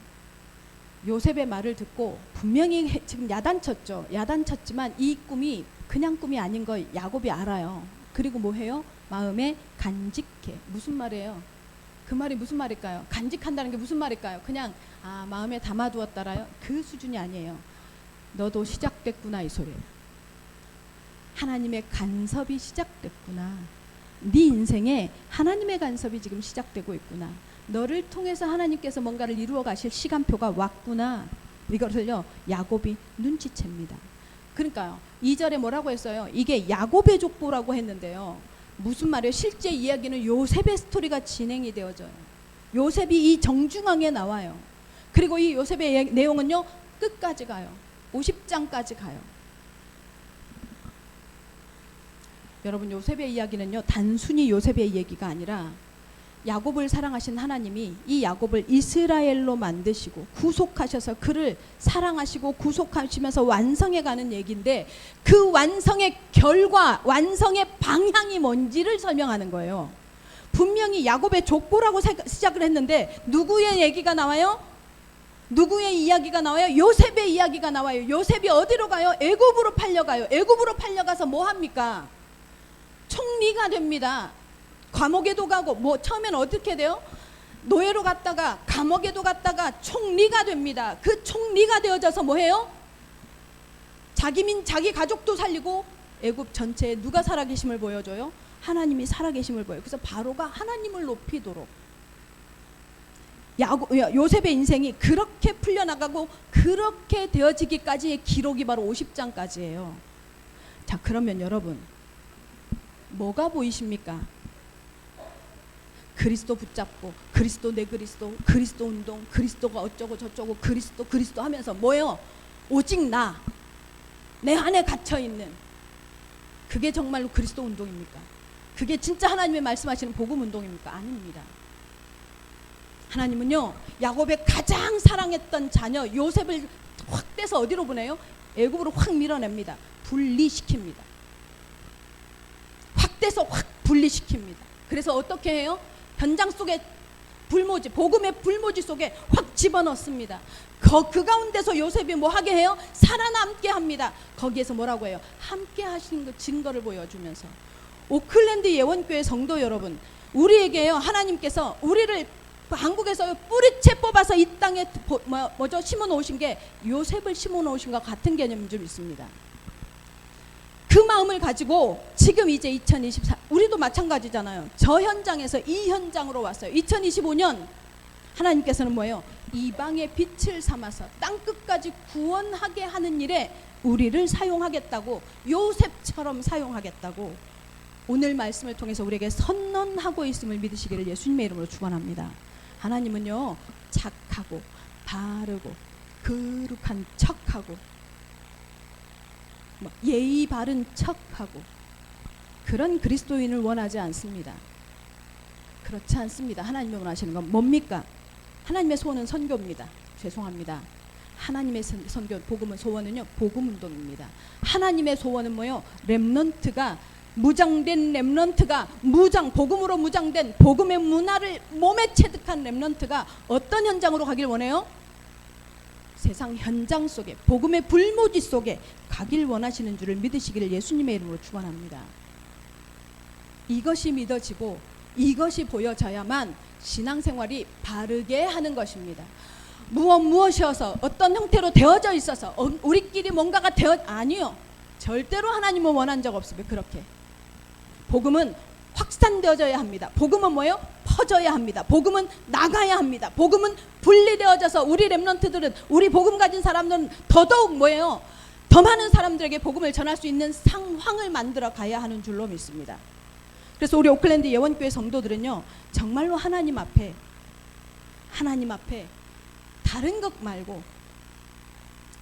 요셉의 말을 듣고 분명히 지금 야단쳤죠. 야단쳤지만 이 꿈이 그냥 꿈이 아닌 걸 야곱이 알아요. 그리고 뭐 해요? 마음에 간직해. 무슨 말이에요? 그 말이 무슨 말일까요? 간직한다는 게 무슨 말일까요? 그냥 마음에 담아두었다라요? 그 수준이 아니에요. 너도 시작됐구나 이 소리예요. 하나님의 간섭이 시작됐구나. 네 인생에 하나님의 간섭이 지금 시작되고 있구나. 너를 통해서 하나님께서 뭔가를 이루어 가실 시간표가 왔구나. 이것을요 야곱이 눈치챕니다. 그러니까요 2절에 뭐라고 했어요? 이게 야곱의 족보라고 했는데요. 무슨 말이에요? 실제 이야기는 요셉의 스토리가 진행이 되어져요. 요셉이 이 정중앙에 나와요. 그리고 이 요셉의 내용은요 끝까지 가요. 50장까지 가요. 여러분 요셉의 이야기는요 단순히 요셉의 얘기가 아니라 야곱을 사랑하신 하나님이 이 야곱을 이스라엘로 만드시고 구속하셔서 그를 사랑하시고 구속하시면서 완성해가는 얘기인데 그 완성의 결과, 완성의 방향이 뭔지를 설명하는 거예요. 분명히 야곱의 족보라고 시작을 했는데 누구의 얘기가 나와요? 누구의 이야기가 나와요? 요셉의 이야기가 나와요. 요셉이 어디로 가요? 애굽으로 팔려가요. 애굽으로 팔려가서 뭐 합니까? 총리가 됩니다. 감옥에도 가고 뭐 처음엔 어떻게 돼요? 노예로 갔다가 감옥에도 갔다가 총리가 됩니다. 그 총리가 되어져서 뭐 해요? 자기 가족도 살리고 애굽 전체에 누가 살아계심을 보여줘요? 하나님이 살아계심을 보여요. 그래서 바로가 하나님을 높이도록 요셉의 인생이 그렇게 풀려나가고 그렇게 되어지기까지의 기록이 바로 50장까지예요. 자 그러면 여러분 뭐가 보이십니까? 그리스도 붙잡고 그리스도 내 그리스도 그리스도 운동 그리스도가 어쩌고 저쩌고 그리스도 하면서 뭐예요? 오직 내 안에 갇혀있는 그게 정말로 그리스도 운동입니까? 그게 진짜 하나님의 말씀하시는 복음 운동입니까? 아닙니다. 하나님은요 야곱의 가장 사랑했던 자녀 요셉을 확 떼서 어디로 보내요? 애굽으로 확 밀어냅니다. 분리시킵니다. 확 떼서 확 분리시킵니다. 그래서 어떻게 해요? 현장 속에 불모지, 복음의 불모지 속에 확 집어넣습니다. 그 가운데서 요셉이 뭐 하게 해요? 살아남게 합니다. 거기에서 뭐라고 해요? 함께 하시는 그 증거를 보여주면서 오클랜드 예원교회 성도 여러분, 우리에게요 하나님께서 우리를 한국에서 뿌리채 뽑아서 이 땅에 심어 놓으신 게 요셉을 심어 놓으신 것 같은 개념이 좀 있습니다. 그 마음을 가지고 지금 이제 2024 우리도 마찬가지잖아요. 저 현장에서 이 현장으로 왔어요. 2025년 하나님께서는 뭐예요? 이방의 빛을 삼아서 땅끝까지 구원하게 하는 일에 우리를 사용하겠다고, 요셉처럼 사용하겠다고 오늘 말씀을 통해서 우리에게 선언하고 있음을 믿으시기를 예수님의 이름으로 축원합니다. 하나님은요 착하고 바르고 거룩한 척하고 예의 바른 척하고 그런 그리스도인을 원하지 않습니다. 그렇지 않습니다. 하나님이 원하시는 건 뭡니까? 하나님의 소원은 선교입니다. 죄송합니다. 하나님의 선교, 복음은 소원은요 복음 운동입니다. 하나님의 소원은 뭐요? 렘넌트가 무장된 렘넌트가 복음으로 무장된 복음의 문화를 몸에 체득한 렘넌트가 어떤 현장으로 가길 원해요? 세상 현장 속에 복음의 불모지 속에 가길 원하시는 줄을 믿으시기를 예수님의 이름으로 축원합니다. 이것이 믿어지고 이것이 보여져야만 신앙생활이 바르게 하는 것입니다. 무엇이어서 어떤 형태로 되어져 있어서 우리끼리 뭔가가 아니요. 절대로 하나님은 원한 적 없습니다. 그렇게 복음은 확산되어져야 합니다. 복음은 뭐예요? 퍼져야 합니다. 복음은 나가야 합니다. 복음은 분리되어져서 우리 렘넌트들은, 우리 복음 가진 사람들은 더더욱 뭐예요? 더 많은 사람들에게 복음을 전할 수 있는 상황을 만들어 가야 하는 줄로 믿습니다. 그래서 우리 오클랜드 예원교회 성도들은요 정말로 하나님 앞에 다른 것 말고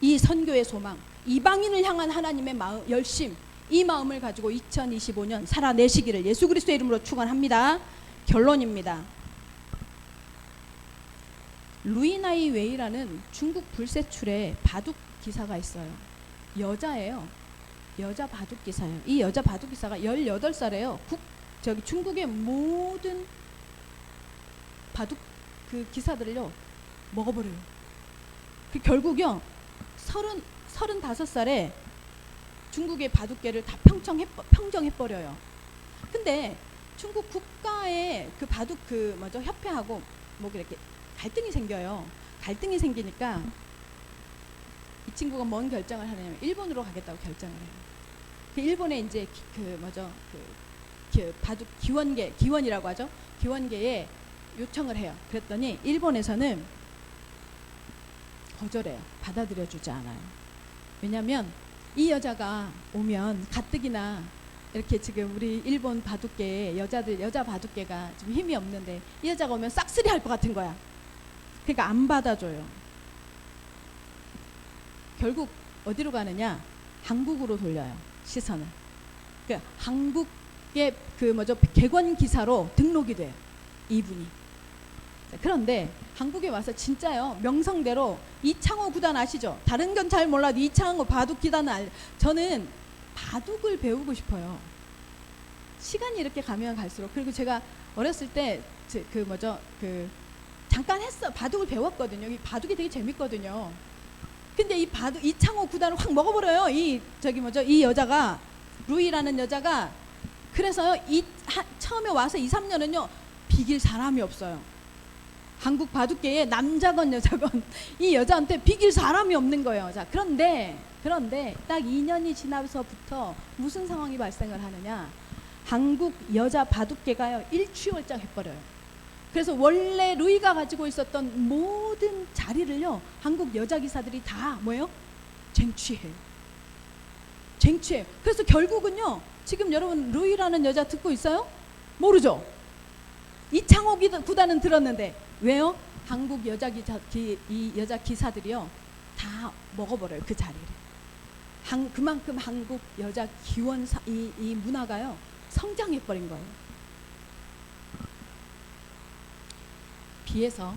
이 선교의 소망, 이방인을 향한 하나님의 마음, 열심, 이 마음을 가지고 2025년 살아내시기를 예수 그리스도의 이름으로 축원합니다. 결론입니다. 루이나이 웨이라는 중국 불세출의 바둑 기사가 있어요. 여자예요. 여자 바둑 기사예요. 이 여자 바둑 기사가 18살이에요. 중국의 모든 바둑 그 기사들을요 먹어버려요. 결국요 35살에 중국의 바둑계를 다 평정해버려요. 근데 중국 국가의 그 바둑 협회하고 뭐 이렇게 갈등이 생겨요. 갈등이 생기니까 이 친구가 뭔 결정을 하냐면 일본으로 가겠다고 결정을 해요. 그 일본에 이제 바둑 기원이라고 하죠. 기원계에 요청을 해요. 그랬더니 일본에서는 거절해요. 받아들여주지 않아요. 왜냐하면 이 여자가 오면 가뜩이나 이렇게 지금 우리 일본 바둑계에 여자 바둑계가 좀 힘이 없는데 이 여자가 오면 싹쓸이 할 것 같은 거야. 그러니까 안 받아줘요. 결국 어디로 가느냐? 한국으로 돌려요. 시선을. 그러니까 한국의 객원 기사로 등록이 돼요. 이분이. 그런데 한국에 와서 진짜요 명성대로 이창호 구단 아시죠? 다른 건 잘 몰라도 이창호 바둑 기단을 저는 바둑을 배우고 싶어요. 시간이 이렇게 가면 갈수록. 그리고 제가 어렸을 때 잠깐 바둑을 배웠거든요. 이 바둑이 되게 재밌거든요. 근데 이 이창호 구단을 확 먹어버려요. 이 여자가 루이라는 여자가. 그래서요 처음에 와서 2, 3년은요 비길 사람이 없어요. 한국 바둑계에 남자건 여자건 이 여자한테 비길 사람이 없는 거예요. 자, 그런데 딱 2년이 지나서부터 무슨 상황이 발생을 하느냐? 한국 여자 바둑계가요 일취월장해버려요. 그래서 원래 루이가 가지고 있었던 모든 자리를요 한국 여자 기사들이 다 뭐예요? 쟁취해요. 그래서 결국은요 지금 여러분 루이라는 여자 듣고 있어요? 모르죠? 이창호 구단은 들었는데 왜요? 한국 여자 기사들이요 다 먹어버려요 그 자리를. 그만큼 한국 여자 기원사 이 문화가요 성장해버린 거예요. 비해서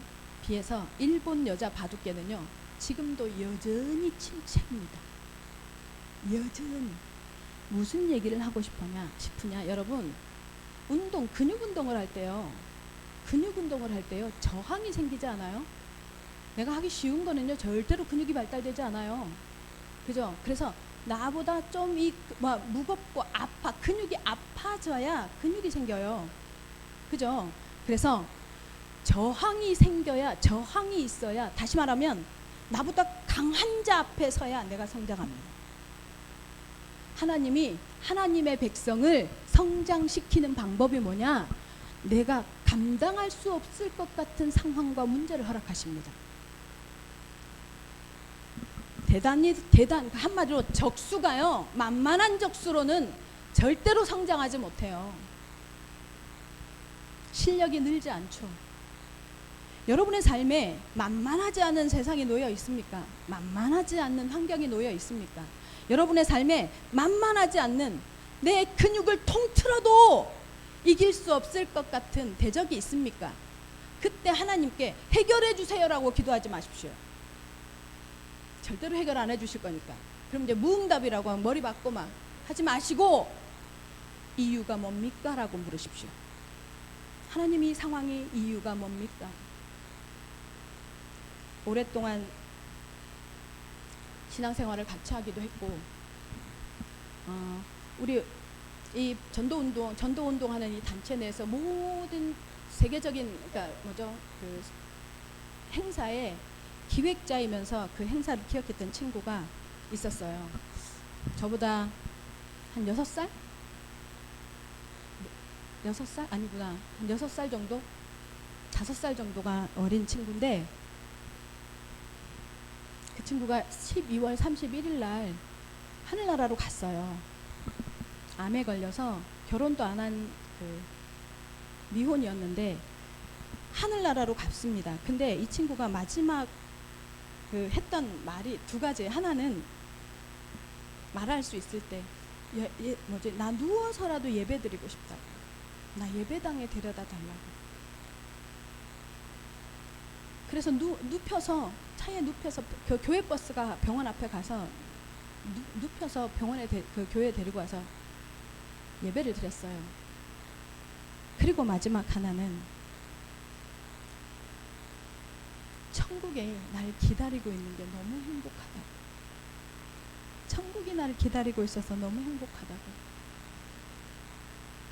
일본 여자 바둑계는요 지금도 여전히 침체입니다. 여전히. 무슨 얘기를 하고 싶으냐 여러분, 근육 운동을 할 때요 저항이 생기지 않아요? 내가 하기 쉬운 거는요 절대로 근육이 발달되지 않아요. 그죠? 그래서 나보다 좀 무겁고 근육이 아파져야 근육이 생겨요. 그죠? 그래서 저항이 있어야, 다시 말하면 나보다 강한 자 앞에 서야 내가 성장합니다. 하나님이 하나님의 백성을 성장시키는 방법이 뭐냐? 내가 감당할 수 없을 것 같은 상황과 문제를 허락하십니다. 한마디로 적수가요 만만한 적수로는 절대로 성장하지 못해요. 실력이 늘지 않죠. 여러분의 삶에 만만하지 않은 세상이 놓여 있습니까? 만만하지 않는 환경이 놓여 있습니까? 여러분의 삶에 만만하지 않는 내 근육을 통틀어도 이길 수 없을 것 같은 대적이 있습니까? 그때 하나님께 해결해 주세요라고 기도하지 마십시오. 절대로 해결 안 해주실 거니까. 그럼 이제 무응답이라고 하면 머리 박고 막 하지 마시고 이유가 뭡니까? 라고 물으십시오. 하나님, 이 상황이 이유가 뭡니까? 오랫동안 신앙생활을 같이 하기도 했고 우리 이 전도운동하는 이 단체 내에서 모든 세계적인 그 행사의 기획자이면서 그 행사를 기억했던 친구가 있었어요. 저보다 한 6살? 6살? 아니구나. 한 6살 정도? 5살 정도가 어린 친구인데 그 친구가 12월 31일 날 하늘나라로 갔어요. 암에 걸려서 결혼도 안 한 미혼이었는데 하늘나라로 갔습니다. 근데 이 친구가 마지막 했던 말이 두 가지. 하나는 말할 수 있을 때 나 누워서라도 예배 드리고 싶다. 나 예배당에 데려다 달라고. 그래서 눕혀서 차에 눕혀서 교회 버스가 병원 앞에 가서 눕혀서 병원에 교회에 데리고 와서 예배를 드렸어요. 그리고 마지막 하나는 천국에 날 기다리고 있는 게 너무 행복하다고. 천국이 나를 기다리고 있어서 너무 행복하다고.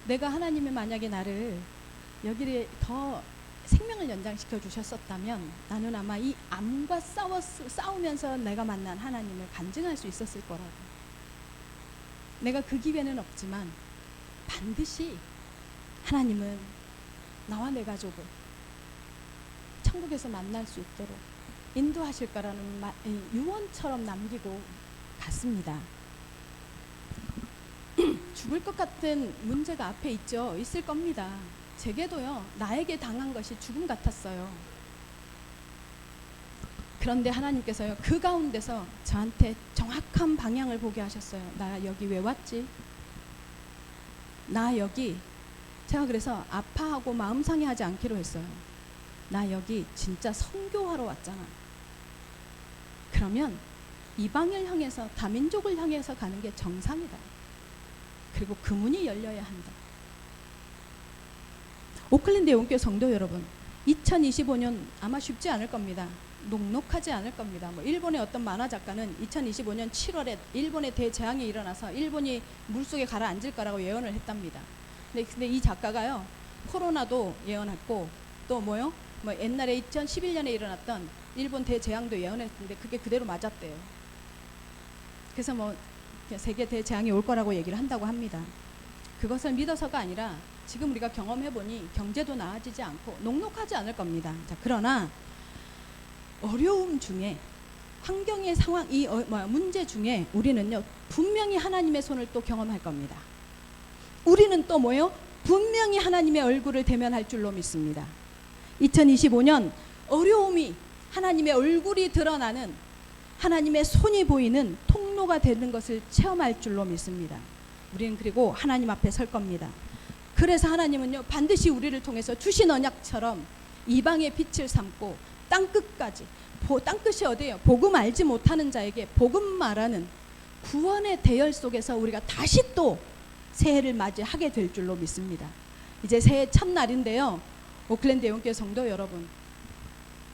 내가 하나님이 만약에 나를 여기에 더 생명을 연장시켜 주셨었다면 나는 아마 이 암과 싸우면서 내가 만난 하나님을 간증할 수 있었을 거라고. 내가 그 기회는 없지만 반드시 하나님은 나와 내 가족을 천국에서 만날 수 있도록 인도하실 거라는 유언처럼 남기고 갔습니다. 죽을 것 같은 문제가 앞에 있을 겁니다. 제게도요, 나에게 당한 것이 죽음 같았어요. 그런데 하나님께서요, 그 가운데서 저한테 정확한 방향을 보게 하셨어요. 나 여기 왜 왔지? 나 여기, 제가 그래서 아파하고 마음 상해하지 않기로 했어요. 나 여기 진짜 선교하러 왔잖아. 그러면 이방을 향해서, 다민족을 향해서 가는 게 정상이다. 그리고 그 문이 열려야 한다. 오클랜드 예원교회 성도 여러분, 2025년 아마 쉽지 않을 겁니다. 녹록하지 않을 겁니다. 일본의 어떤 만화 작가는 2025년 7월에 일본에 대재앙이 일어나서 일본이 물속에 가라앉을 거라고 예언을 했답니다. 근데 이 작가가요, 코로나도 예언했고 또 옛날에 2011년에 일어났던 일본 대재앙도 예언했는데 그게 그대로 맞았대요. 그래서 세계 대재앙이 올 거라고 얘기를 한다고 합니다. 그것을 믿어서가 아니라 지금 우리가 경험해보니 경제도 나아지지 않고 녹록하지 않을 겁니다. 자, 그러나 어려움 중에, 환경의 상황, 문제 중에 우리는요, 분명히 하나님의 손을 또 경험할 겁니다. 우리는 또 분명히 하나님의 얼굴을 대면할 줄로 믿습니다. 2025년 어려움이 하나님의 얼굴이 드러나는, 하나님의 손이 보이는 통로가 되는 것을 체험할 줄로 믿습니다. 우리는 그리고 하나님 앞에 설 겁니다. 그래서 하나님은요, 반드시 우리를 통해서 주신 언약처럼 이방의 빛을 삼고 땅끝까지, 땅끝이 어디예요? 복음 알지 못하는 자에게 복음 말하는 구원의 대열 속에서 우리가 다시 또 새해를 맞이하게 될 줄로 믿습니다. 이제 새해 첫날인데요, 오클랜드 예원교회 성도 여러분,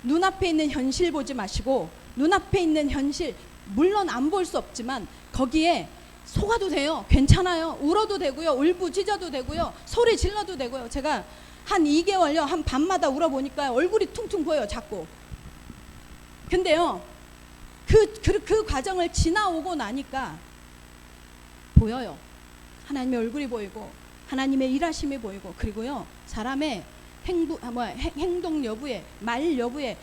눈앞에 있는 현실 보지 마시고, 눈앞에 있는 현실, 물론 안 볼 수 없지만 거기에 속아도 돼요. 괜찮아요. 울어도 되고요, 울부짖어도 되고요, 소리 질러도 되고요. 제가 한 2개월요, 한 밤마다 울어보니까 얼굴이 퉁퉁 보여요, 자꾸. 근데요, 그 과정을 지나오고 나니까 보여요. 하나님의 얼굴이 보이고 하나님의 일하심이 보이고, 그리고요, 사람의 행동 여부에, 말 여부에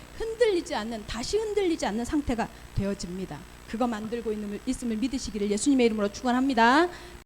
다시 흔들리지 않는 상태가 되어집니다. 그거 만들고 있음을 믿으시기를 예수님의 이름으로 축원합니다.